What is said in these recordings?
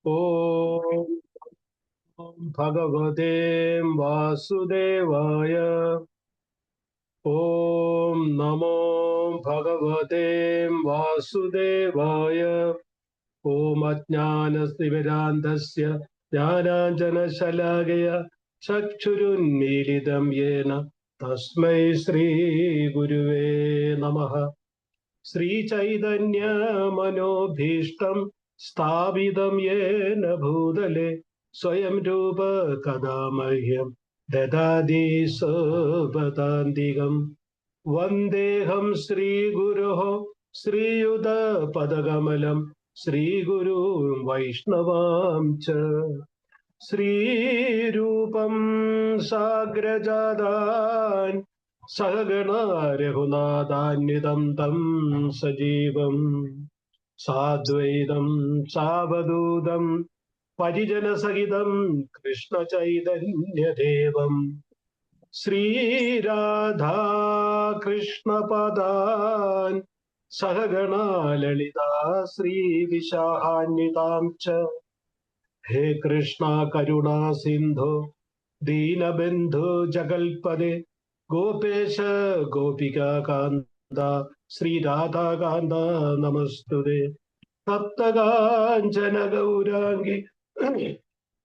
ॐ भगवते वासुदेवाय। ॐ नमो भगवते वासुदेवाय। ॐ अज्ञानतिमिरान्धस्य ज्ञानाञ्जनशलाकया चक्षुरुन्मीलितं येन तस्मै श्रीगुरुवे नमः। श्रीचैतन्यमनोभीष्टं स्थापितं येन भूतले स्वयं रूप कदा मह्यं ददाति स्वपदान्तिकम्। वन्देऽहं श्रीगुरोः श्रीयुतपदकमलं श्रीगुरुं वैष्णवां च। श्रीरूपं साग्रजातान् सहगणा रघुनाथान्वितं तं सजीवम् साद्वैतं सावधूतं परिजनसहितं कृष्णचैतन्यदेवं श्रीराधा कृष्णपदान् सहगणा ललिता श्रीविशाखान्वितां च। हे कृष्णा करुणा सिंधु दीनबंधु जगल्पदे गोपेश गोपिका कांता श्री राधा कांता नमस्तुते। तप्तकांचन गौरांगी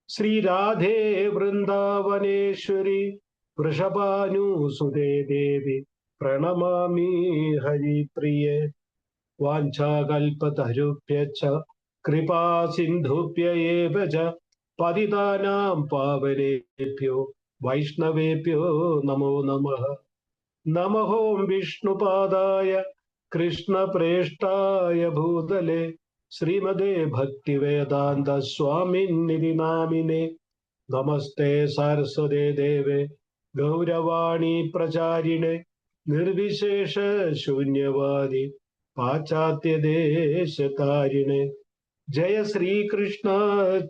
श्री राधे वृंदावनेश्वरी वृषभानुसुते देवी प्रणमामि हरिप्रिये। वाञ्छाकल्पतरुभ्यश्च कृपा सिन्धुभ्य एव च पतितानां पावनेभ्यो वैष्णवेभ्यो नमो नमः। नमः विष्णुपादाय कृष्णप्रेष्ठाय भूतले श्रीमते भक्तिवेदान्त स्वामिन्निधि नामिने। नमस्ते सरस्वते देवे गौरवाणी प्रचारिणे निर्विशेष शून्यवादी पाश्चात्य देशतारिणे। जय श्री कृष्ण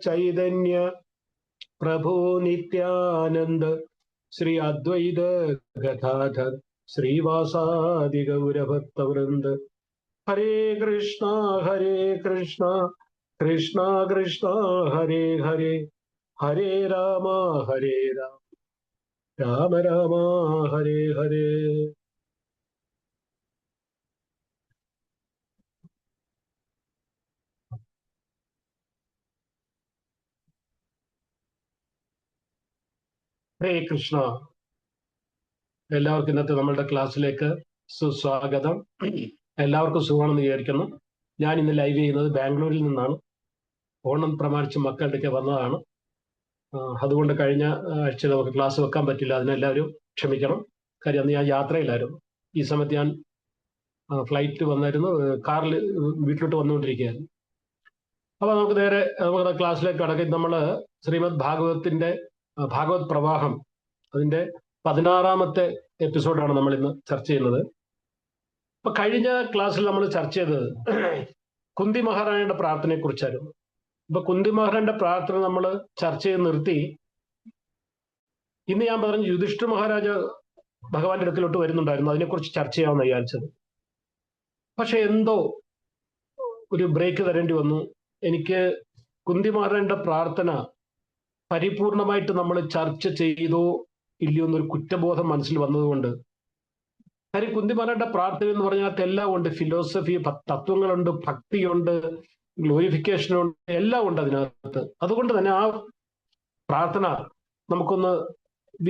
चैतन्य प्रभु नित्यानंद श्री अद्वैत गदाधर श्रीवासादि गौरभक्तवृंद। हरे कृष्णा कृष्णा कृष्णा हरे हरे, हरे राम राम राम हरे हरे। ഹരേ കൃഷ്ണ. എല്ലാവർക്കും ഇന്നത്തെ നമ്മളുടെ ക്ലാസ്സിലേക്ക് സുസ്വാഗതം. എല്ലാവർക്കും സുഖമാണെന്ന് വിചാരിക്കുന്നു. ഞാൻ ഇന്ന് ലൈവ് ചെയ്യുന്നത് ബാംഗ്ലൂരിൽ നിന്നാണ്. ഓണം പ്രമാണിച്ച് മക്കളുടെയൊക്കെ വന്നതാണ്. അതുകൊണ്ട് കഴിഞ്ഞ ആഴ്ച നമുക്ക് ക്ലാസ് വെക്കാൻ പറ്റില്ല. അതിനെല്ലാവരും ക്ഷമിക്കണം. കാര്യം അന്ന് ഞാൻ യാത്രയിലായിരുന്നു. ഈ സമയത്ത് ഞാൻ ഫ്ലൈറ്റ് വന്നായിരുന്നു, കാറിൽ വീട്ടിലോട്ട് വന്നുകൊണ്ടിരിക്കുകയായിരുന്നു. അപ്പൊ നമുക്ക് നേരെ നമ്മുടെ ക്ലാസ്സിലേക്ക് കടക്കും. നമ്മൾ ശ്രീമദ് ഭാഗവതത്തിന്റെ ഭാഗവത് പ്രവാഹം അതിന്റെ 16-ാമത്തെ എപ്പിസോഡാണ് നമ്മൾ ഇന്ന് ചർച്ച ചെയ്യുന്നത്. അപ്പൊ കഴിഞ്ഞ ക്ലാസ്സിൽ നമ്മൾ ചർച്ച ചെയ്തത് കുന്തി മഹാറാണിയുടെ പ്രാർത്ഥനയെ കുറിച്ചായിരുന്നു. അപ്പൊ കുന്തി മഹാറാണിയുടെ പ്രാർത്ഥന നമ്മൾ ചർച്ച ചെയ്ത് നിർത്തി. ഇന്ന് ഞാൻ പറഞ്ഞു യുധിഷ്ഠിർ മഹാരാജ ഭഗവാന്റെ അടുക്കലോട്ട് വരുന്നുണ്ടായിരുന്നു, അതിനെക്കുറിച്ച് ചർച്ച ചെയ്യാമെന്ന് വിചാരിച്ചത്. പക്ഷെ എന്തോ ഒരു ബ്രേക്ക് തരേണ്ടി വന്നു. എനിക്ക് കുന്തി മഹാറാണിയുടെ പ്രാർത്ഥന പരിപൂർണമായിട്ട് നമ്മൾ ചർച്ച ചെയ്തോ ഇല്ലയോ എന്നൊരു കുറ്റബോധം മനസ്സിൽ വന്നതുകൊണ്ട്, കാര്യം കുന്തി മഹാറാണിയുടെ പ്രാർത്ഥന എന്ന് പറഞ്ഞാൽ എല്ലാം ഉണ്ട്. ഫിലോസഫി, തത്വങ്ങളുണ്ട്, ഭക്തിയുണ്ട്, ഗ്ലോറിഫിക്കേഷനുണ്ട്, എല്ലാം ഉണ്ട് അതിനകത്ത്. അതുകൊണ്ട് തന്നെ ആ പ്രാർത്ഥന നമുക്കൊന്ന്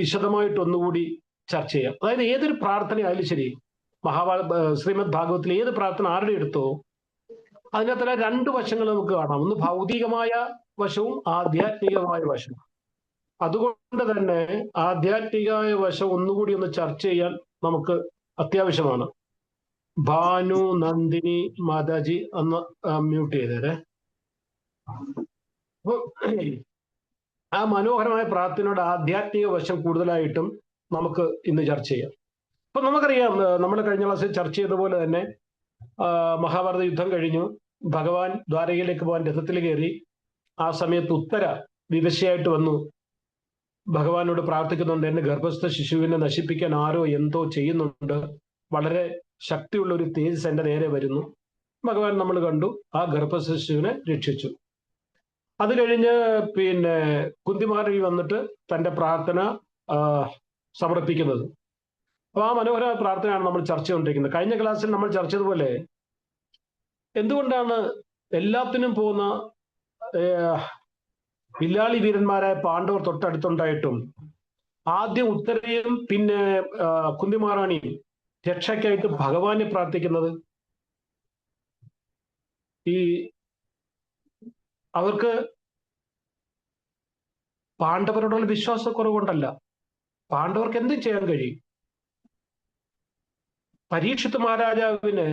വിശദമായിട്ട് ഒന്നുകൂടി ചർച്ച ചെയ്യാം. അതായത് ഏതൊരു പ്രാർത്ഥനയായാലും ശരി, ശ്രീമദ് ഭാഗവത്തിലെ ഏത് പ്രാർത്ഥന ആരുടെ എടുത്തോ അതിനകത്തുള്ള രണ്ട് വശങ്ങൾ നമുക്ക് കാണാം. ഒന്ന് ഭൗതികമായ വശവും ആധ്യാത്മികമായ വശവും. അതുകൊണ്ട് തന്നെ ആധ്യാത്മികമായ വശം ഒന്നുകൂടി ഒന്ന് ചർച്ച ചെയ്യാൻ നമുക്ക് അത്യാവശ്യമാണ്. ഭാനു നന്ദിനി മാതാജി ഒന്ന് മ്യൂട്ട് ചെയ്തേരെ. അപ്പൊ ആ മനോഹരമായ പ്രാർത്ഥനയുടെ ആധ്യാത്മിക വശം കൂടുതലായിട്ടും നമുക്ക് ഇന്ന് ചർച്ച ചെയ്യാം. അപ്പൊ നമുക്കറിയാം, നമ്മൾ കഴിഞ്ഞ ക്ലാസ്സിൽ ചർച്ച ചെയ്ത പോലെ തന്നെ മഹാഭാരത യുദ്ധം കഴിഞ്ഞു. ഭഗവാൻ ദ്വാരകയിലേക്ക് പോകാൻ രഥത്തിൽ കയറി. ആ സമയത്ത് ഉത്തര വിവശയായിട്ട് വന്നു ഭഗവാനോട് പ്രാർത്ഥിക്കുന്നുണ്ട്, എന്റെ ഗർഭസ്ഥ ശിശുവിനെ നശിപ്പിക്കാൻ ആരോ എന്തോ ചെയ്യുന്നുണ്ട്, വളരെ ശക്തിയുള്ള ഒരു തേജസ് എന്റെ നേരെ വരുന്നു. ഭഗവാൻ നമ്മൾ കണ്ടു, ആ ഗർഭസ്ഥ ശിശുവിനെ രക്ഷിച്ചു. അത് കഴിഞ്ഞ് പിന്നെ കുന്തിമാരി വന്നിട്ട് തന്റെ പ്രാർത്ഥന സമർപ്പിക്കുന്നത്. അപ്പൊ ആ മനോഹര പ്രാർത്ഥനയാണ് നമ്മൾ ചർച്ച ചെയ്തുകൊണ്ടിരിക്കുന്നത്. കഴിഞ്ഞ ക്ലാസ്സിൽ നമ്മൾ ചർച്ച ചെയ്തതുപോലെ എന്തുകൊണ്ടാണ് എല്ലാത്തിനും പോകുന്ന വില്ലാളി വീരന്മാരായ പാണ്ഡവർ തൊട്ടടുത്തുണ്ടായിട്ടും ആദ്യം ഉത്തരയും പിന്നെ കുന്തിമാറാണിയും രക്ഷയ്ക്കായിട്ട് ഭഗവാനെ പ്രാർത്ഥിക്കുന്നത്? ഈ അവർക്ക് പാണ്ഡവരോടുള്ള വിശ്വാസക്കുറവുകൊണ്ടല്ല. പാണ്ഡവർക്ക് എന്തും ചെയ്യാൻ കഴിയും. പരീക്ഷിത്ത് മഹാരാജാവിന്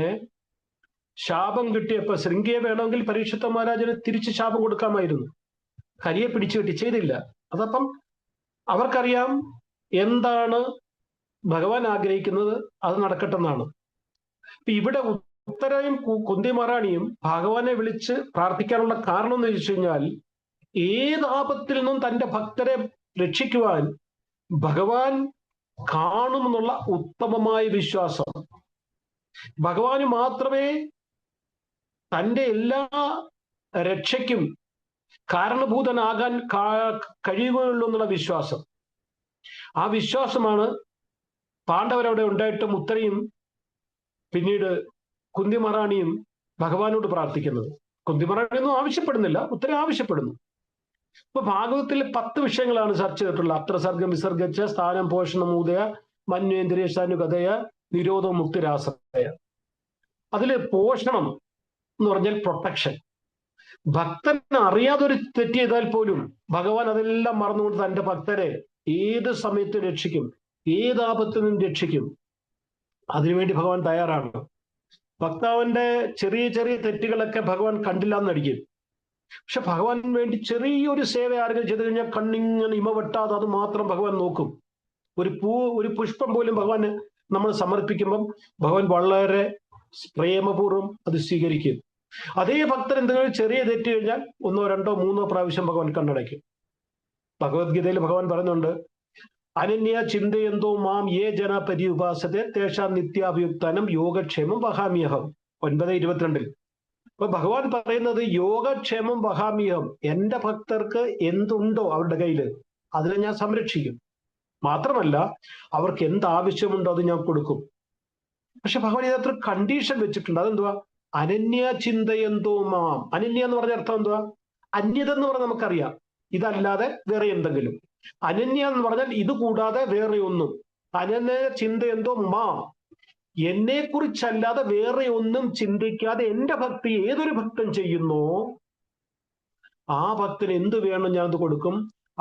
ശാപം കിട്ടിയപ്പോ ശൃംഗിയെ വേണമെങ്കിൽ പരീക്ഷിത്ത് മഹാരാജന് തിരിച്ച് ശാപം കൊടുക്കാമായിരുന്നു. കരിയെ പിടിച്ചു കെട്ടി, ചെയ്തില്ല. അതപ്പം അവർക്കറിയാം എന്താണ് ഭഗവാൻ ആഗ്രഹിക്കുന്നത്, അത് നടക്കട്ടെന്നാണ്. ഇവിടെ ഉത്തരയും കുന്തിമാറാണിയും ഭഗവാനെ വിളിച്ച് പ്രാർത്ഥിക്കാനുള്ള കാരണം എന്ന് ചോദിച്ചു കഴിഞ്ഞാൽ, ഏത് ആപത്തിൽ നിന്നും തന്റെ ഭക്തരെ രക്ഷിക്കുവാൻ ഭഗവാൻ കാണുമെന്നുള്ള ഉത്തമമായ വിശ്വാസം. ഭഗവാന് മാത്രമേ തന്റെ എല്ലാ രക്ഷയ്ക്കും കാരണഭൂതനാകാൻ കഴിയുകയുള്ളൂ എന്നുള്ള വിശ്വാസം. ആ വിശ്വാസമാണ് പാണ്ഡവരവിടെ ഉണ്ടായിട്ടും ഉത്തരയും പിന്നീട് കുന്തിമറാണിയും ഭഗവാനോട് പ്രാർത്ഥിക്കുന്നത്. കുന്തിമറാണിയൊന്നും ആവശ്യപ്പെടുന്നില്ല, ഉത്തര ആവശ്യപ്പെടുന്നു. ഇപ്പൊ ഭാഗവതത്തിൽ 10 വിഷയങ്ങളാണ് ചർച്ച ചെയ്തിട്ടുള്ളത്. അത്രസർഗം വിസർഗിച്ച സ്ഥാനം പോഷണം ഊതയ മന്വേന്ദ്രിയസാനുഗതയ നിരോധം മുക്തിരാശ്രയ. അതില് പോഷണം എന്ന് പറഞ്ഞാൽ പ്രൊട്ടക്ഷൻ. ഭക്തൻ അറിയാതെ ഒരു തെറ്റ് ചെയ്താൽ പോലും ഭഗവാൻ അതെല്ലാം മറന്നുകൊണ്ട് തന്റെ ഭക്തരെ ഏത് സമയത്തും രക്ഷിക്കും, ഏത് ആപത്തിൽ നിന്നും രക്ഷിക്കും. അതിനുവേണ്ടി ഭഗവാൻ തയ്യാറാണ്. ഭക്താവിന്റെ ചെറിയ ചെറിയ തെറ്റുകളൊക്കെ ഭഗവാൻ കണ്ടില്ല എന്ന് നടിക്കും. പക്ഷെ ഭഗവാൻ വേണ്ടി ചെറിയൊരു സേവ ആരെങ്കിലും ചെയ്തു കഴിഞ്ഞാൽ കണ്ണിങ്ങനെ ഇമ വെട്ടാതെ അത് മാത്രം ഭഗവാൻ നോക്കും. ഒരു പുഷ്പം പോലും ഭഗവാന് നമ്മൾ സമർപ്പിക്കുമ്പം ഭഗവാൻ വളരെ പ്രേമപൂർവ്വം അത് സ്വീകരിക്കും. അതേ ഭക്തർ എന്തെങ്കിലും ചെറിയ തെറ്റ് കഴിഞ്ഞാൽ 1, 2, 3 പ്രാവശ്യം ഭഗവാൻ കണ്ണടയ്ക്കും. ഭഗവത്ഗീതയിൽ ഭഗവാൻ പറയുന്നുണ്ട്, അനന്യ ചിന്തയന്തോ മാം യേ ജന പര്യുപാസത്തെ തേഷാം നിത്യാഭിയുക്തനം യോഗക്ഷേമം വഹാമ്യഹം 9:22. അപ്പൊ ഭഗവാൻ പറയുന്നത് യോഗക്ഷേമം വഹാമ്യഹം, എന്റെ ഭക്തർക്ക് എന്തുണ്ടോ അവരുടെ കയ്യില് അതിനെ ഞാൻ സംരക്ഷിക്കും. മാത്രമല്ല അവർക്ക് എന്താവശ്യമുണ്ടോ അത് ഞാൻ കൊടുക്കും. പക്ഷെ ഭഗവാൻ ഇതിനകത്ത് കണ്ടീഷൻ വെച്ചിട്ടുണ്ട്. അതെന്തുവാ? അനന്യ ചിന്തയന്തോ മാം. അനന്യ എന്ന് പറഞ്ഞ അർത്ഥം എന്തുവാ? അന്യതെന്ന് പറഞ്ഞാൽ നമുക്കറിയാം, ഇതല്ലാതെ വേറെ എന്തെങ്കിലും. അനന്യ എന്ന് പറഞ്ഞാൽ ഇത് കൂടാതെ വേറെ ഒന്നും. അനന്യ ചിന്തയന്തോ മാം, എന്നെ കുറിച്ചല്ലാതെ വേറെ ഒന്നും ചിന്തിക്കാതെ എന്റെ ഭക്തി ഏതൊരു ഭക്തൻ ചെയ്യുന്നോ ആ ഭക്തന് എന്ത് വേണം ഞാൻ അത് കൊടുക്കും.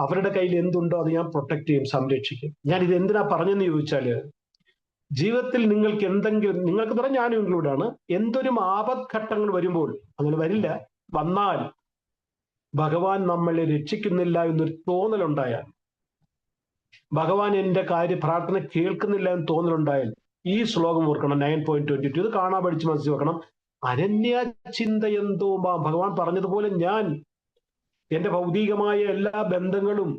അവരുടെ കയ്യിൽ എന്തുണ്ടോ അത് ഞാൻ പ്രൊട്ടക്ട് ചെയ്യും, സംരക്ഷിക്കും. ഞാൻ ഇത് എന്തിനാ പറഞ്ഞെന്ന് ചോദിച്ചാല്, ജീവിതത്തിൽ നിങ്ങൾക്ക് എന്തെങ്കിലും, നിങ്ങൾക്ക് പറഞ്ഞാൽ ഞാനും ഇൻക്ലൂഡാണ്, എന്തൊരു ആപത്ഘട്ടങ്ങൾ വരുമ്പോൾ, അങ്ങനെ വരില്ല, വന്നാൽ ഭഗവാൻ നമ്മളെ രക്ഷിക്കുന്നില്ല എന്നൊരു തോന്നലുണ്ടായാൽ, ഭഗവാൻ എന്റെ പ്രാർത്ഥന കേൾക്കുന്നില്ല എന്ന് തോന്നലുണ്ടായാൽ ഈ ശ്ലോകം ഓർക്കണം, 9.22. ഇത് കാണാൻ പഠിച്ച് മനസ്സിൽ വെക്കണം. അനന്യ ചിന്തയന്തോ മാം. ഭഗവാൻ പറഞ്ഞതുപോലെ ഞാൻ എന്റെ ഭൗതികമായ എല്ലാ ബന്ധങ്ങളും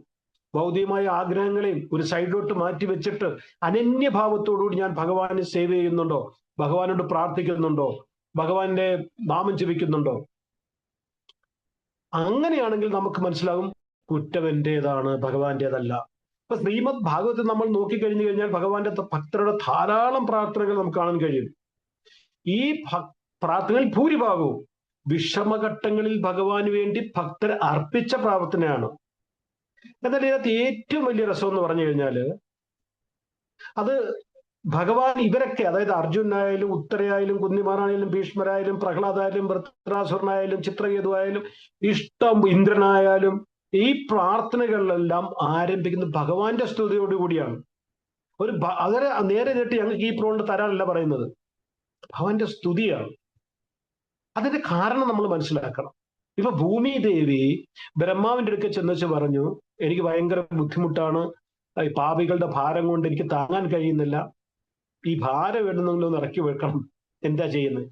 ഭൗതികമായ ആഗ്രഹങ്ങളെയും ഒരു സൈഡിലോട്ട് മാറ്റി വെച്ചിട്ട് അനന്യഭാവത്തോടുകൂടി ഞാൻ ഭഗവാനെ സേവ ചെയ്യുന്നുണ്ടോ, ഭഗവാനോട് പ്രാർത്ഥിക്കുന്നുണ്ടോ, ഭഗവാന്റെ നാമം ജപിക്കുന്നുണ്ടോ? അങ്ങനെയാണെങ്കിൽ നമുക്ക് മനസ്സിലാകും കുറ്റം എന്റേതാണ്, ഭഗവാന്റേതല്ല. ഇപ്പൊ ശ്രീമദ് ഭാഗവതത്തിൽ നമ്മൾ നോക്കിക്കഴിഞ്ഞു കഴിഞ്ഞാൽ ഭഗവാന്റെ ഭക്തരുടെ ധാരാളം പ്രാർത്ഥനകൾ നമുക്ക് കാണാൻ കഴിയും. ഈ പ്രാർത്ഥനകൾ ഭൂരിഭാഗവും വിഷമഘട്ടങ്ങളിൽ ഭഗവാന് വേണ്ടി ഭക്തർ അർപ്പിച്ച പ്രാർത്ഥനയാണ്. എന്നാൽ ഇതിനകത്ത് ഏറ്റവും വലിയ രസം എന്ന് പറഞ്ഞു കഴിഞ്ഞാല്, അത് ഭഗവാൻ ഇവരൊക്കെ, അതായത് അർജുനായാലും ഉത്തരയായാലും കുന്തിമാറായാലും ഭീഷ്മരായാലും പ്രഹ്ലാദായാലും വൃത്രാസുരനായാലും ചിത്രകേതുവായാലും ഇന്ദ്രനായാലും, ഈ പ്രാർത്ഥനകളിലെല്ലാം ആരംഭിക്കുന്നത് ഭഗവാന്റെ സ്തുതിയോടുകൂടിയാണ്. അതിനെ നേരെ നേരിട്ട് ഞങ്ങൾക്ക് ഈ പ്രോണ്ട് തരാനല്ല പറയുന്നത്, ഭഗവാന്റെ സ്തുതിയാണ്. അതിന്റെ കാരണം നമ്മൾ മനസ്സിലാക്കണം. ഇപ്പൊ ഭൂമി ദേവി ബ്രഹ്മാവിന്റെ അടുക്കൽ ചെന്നുവെച്ച് പറഞ്ഞു, എനിക്ക് ഭയങ്കര ബുദ്ധിമുട്ടാണ്, പാപികളുടെ ഭാരം കൊണ്ട് എനിക്ക് താങ്ങാൻ കഴിയുന്നില്ല, ഈ ഭാരം വേണമെന്നെങ്കിലും ഇറക്കി വെക്കണം, എന്താ ചെയ്യുന്നത്?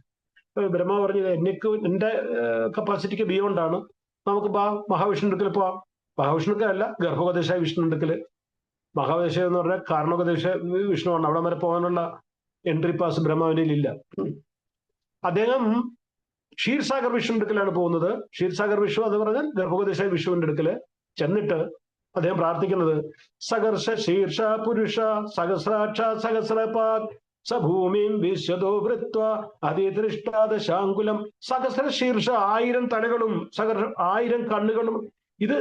ബ്രഹ്മാവ് പറഞ്ഞു, എന്റെ കപ്പാസിറ്റിക്ക് ബിയോണ്ടാണ്, നമുക്ക് മഹാവിഷ്ണു അടുക്കൽ പോവാം. മഹാവിഷ്ണുക്കല്ല, ഗർഭോപദേശ വിഷ്ണു അടുക്കല്. മഹാദേശ എന്ന് പറഞ്ഞാൽ കാരണോപദേശ വിഷ്ണുവാണ്, അവിടെ വരെ പോകാനുള്ള എൻട്രി പാസ് ബ്രഹ്മാവിന്റെ ഇല്ല. അദ്ദേഹം ക്ഷീർസാഗർ വിഷ്ണുവിന്റെ അടുക്കലാണ് പോകുന്നത്. ക്ഷീർസാഗർ വിഷ്ണു എന്ന് പറഞ്ഞാൽ ഗർഭോപദേശ വിഷ്ണുവിന്റെ അടുക്കല് ചെന്നിട്ട് അദ്ദേഹം പ്രാർത്ഥിക്കുന്നത് സഹർഷ ശീർഷ പുരുഷ സഹസ്രാക്ഷ സഹസ്രപാദ് സഭൂമിം വിശ്വതോ വൃത്വ അതിദൃഷ്ടാദശാങ്കുലം. സഹസ്ര ശീർഷ 1000 തലകളും 1000 കണ്ണുകളും. ഇത്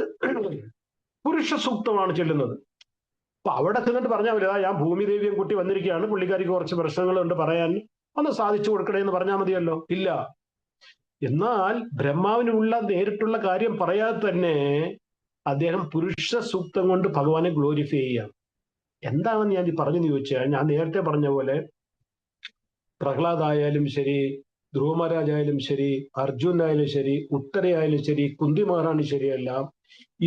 പുരുഷ സൂക്തമാണ് ചൊല്ലുന്നത്. അപ്പൊ അവിടെ ചെന്നിട്ട് പറഞ്ഞാൽ മതി, ഞാൻ ഭൂമിദേവിയും കുട്ടി വന്നിരിക്കുകയാണ്, പുള്ളിക്കാരിക്ക് കുറച്ച് പ്രശ്നങ്ങളുണ്ട് പറയാൻ, ഒന്ന് സാധിച്ചു കൊടുക്കണേ എന്ന് പറഞ്ഞാൽ മതിയല്ലോ. ഇല്ല. എന്നാൽ ബ്രഹ്മാവിനുള്ള നേരിട്ടുള്ള കാര്യം പറയാതെ തന്നെ അദ്ദേഹം പുരുഷ സൂക്തം കൊണ്ട് ഭഗവാനെ ഗ്ലോറിഫൈ ചെയ്യാം. എന്താണെന്ന് ഞാൻ പറഞ്ഞെന്ന് ചോദിച്ചാൽ, ഞാൻ നേരത്തെ പറഞ്ഞ പോലെ പ്രഹ്ലാദായാലും ശരി, ധ്രുവ മഹാരാജായാലും ശരി, അർജുനായാലും ശരി, ഉത്തരയായാലും ശരി, കുന്തി മഹാറാണി ശരിയെല്ലാം,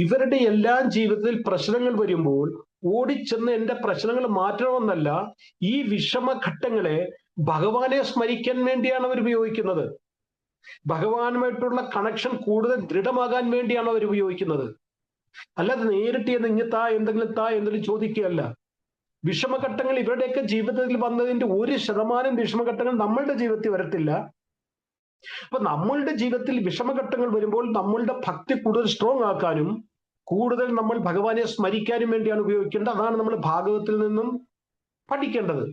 ഇവരുടെ എല്ലാം ജീവിതത്തിൽ പ്രശ്നങ്ങൾ വരുമ്പോൾ ഓടിച്ചെന്ന് എന്റെ പ്രശ്നങ്ങൾ മാറ്റണമെന്നല്ല, ഈ വിഷമഘട്ടങ്ങളെ ഭഗവാനെ സ്മരിക്കാൻ വേണ്ടിയാണ് അവർ ഉപയോഗിക്കുന്നത്. ഭഗവാനുമായിട്ടുള്ള കണക്ഷൻ കൂടുതൽ ദൃഢമാകാൻ വേണ്ടിയാണ് അവർ ഉപയോഗിക്കുന്നത്. അല്ലാതെ നേരിട്ട് എന്ന് ഇങ്ങത്താ എന്തെങ്കിലും ചോദിക്കുകയല്ല. വിഷമഘട്ടങ്ങൾ ഇവരുടെയൊക്കെ ജീവിതത്തിൽ വന്നതിന്റെ 1% വിഷമഘട്ടങ്ങൾ നമ്മളുടെ ജീവിതത്തിൽ വരത്തില്ല. അപ്പൊ നമ്മളുടെ ജീവിതത്തിൽ വിഷമഘട്ടങ്ങൾ വരുമ്പോൾ നമ്മളുടെ ഭക്തി കൂടുതൽ സ്ട്രോങ് ആക്കാനും കൂടുതൽ നമ്മൾ ഭഗവാനെ സ്മരിക്കാനും വേണ്ടിയാണ് ഉപയോഗിക്കേണ്ടത്. അതാണ് നമ്മൾ ഭാഗവത്തിൽ നിന്നും പഠിക്കേണ്ടത്.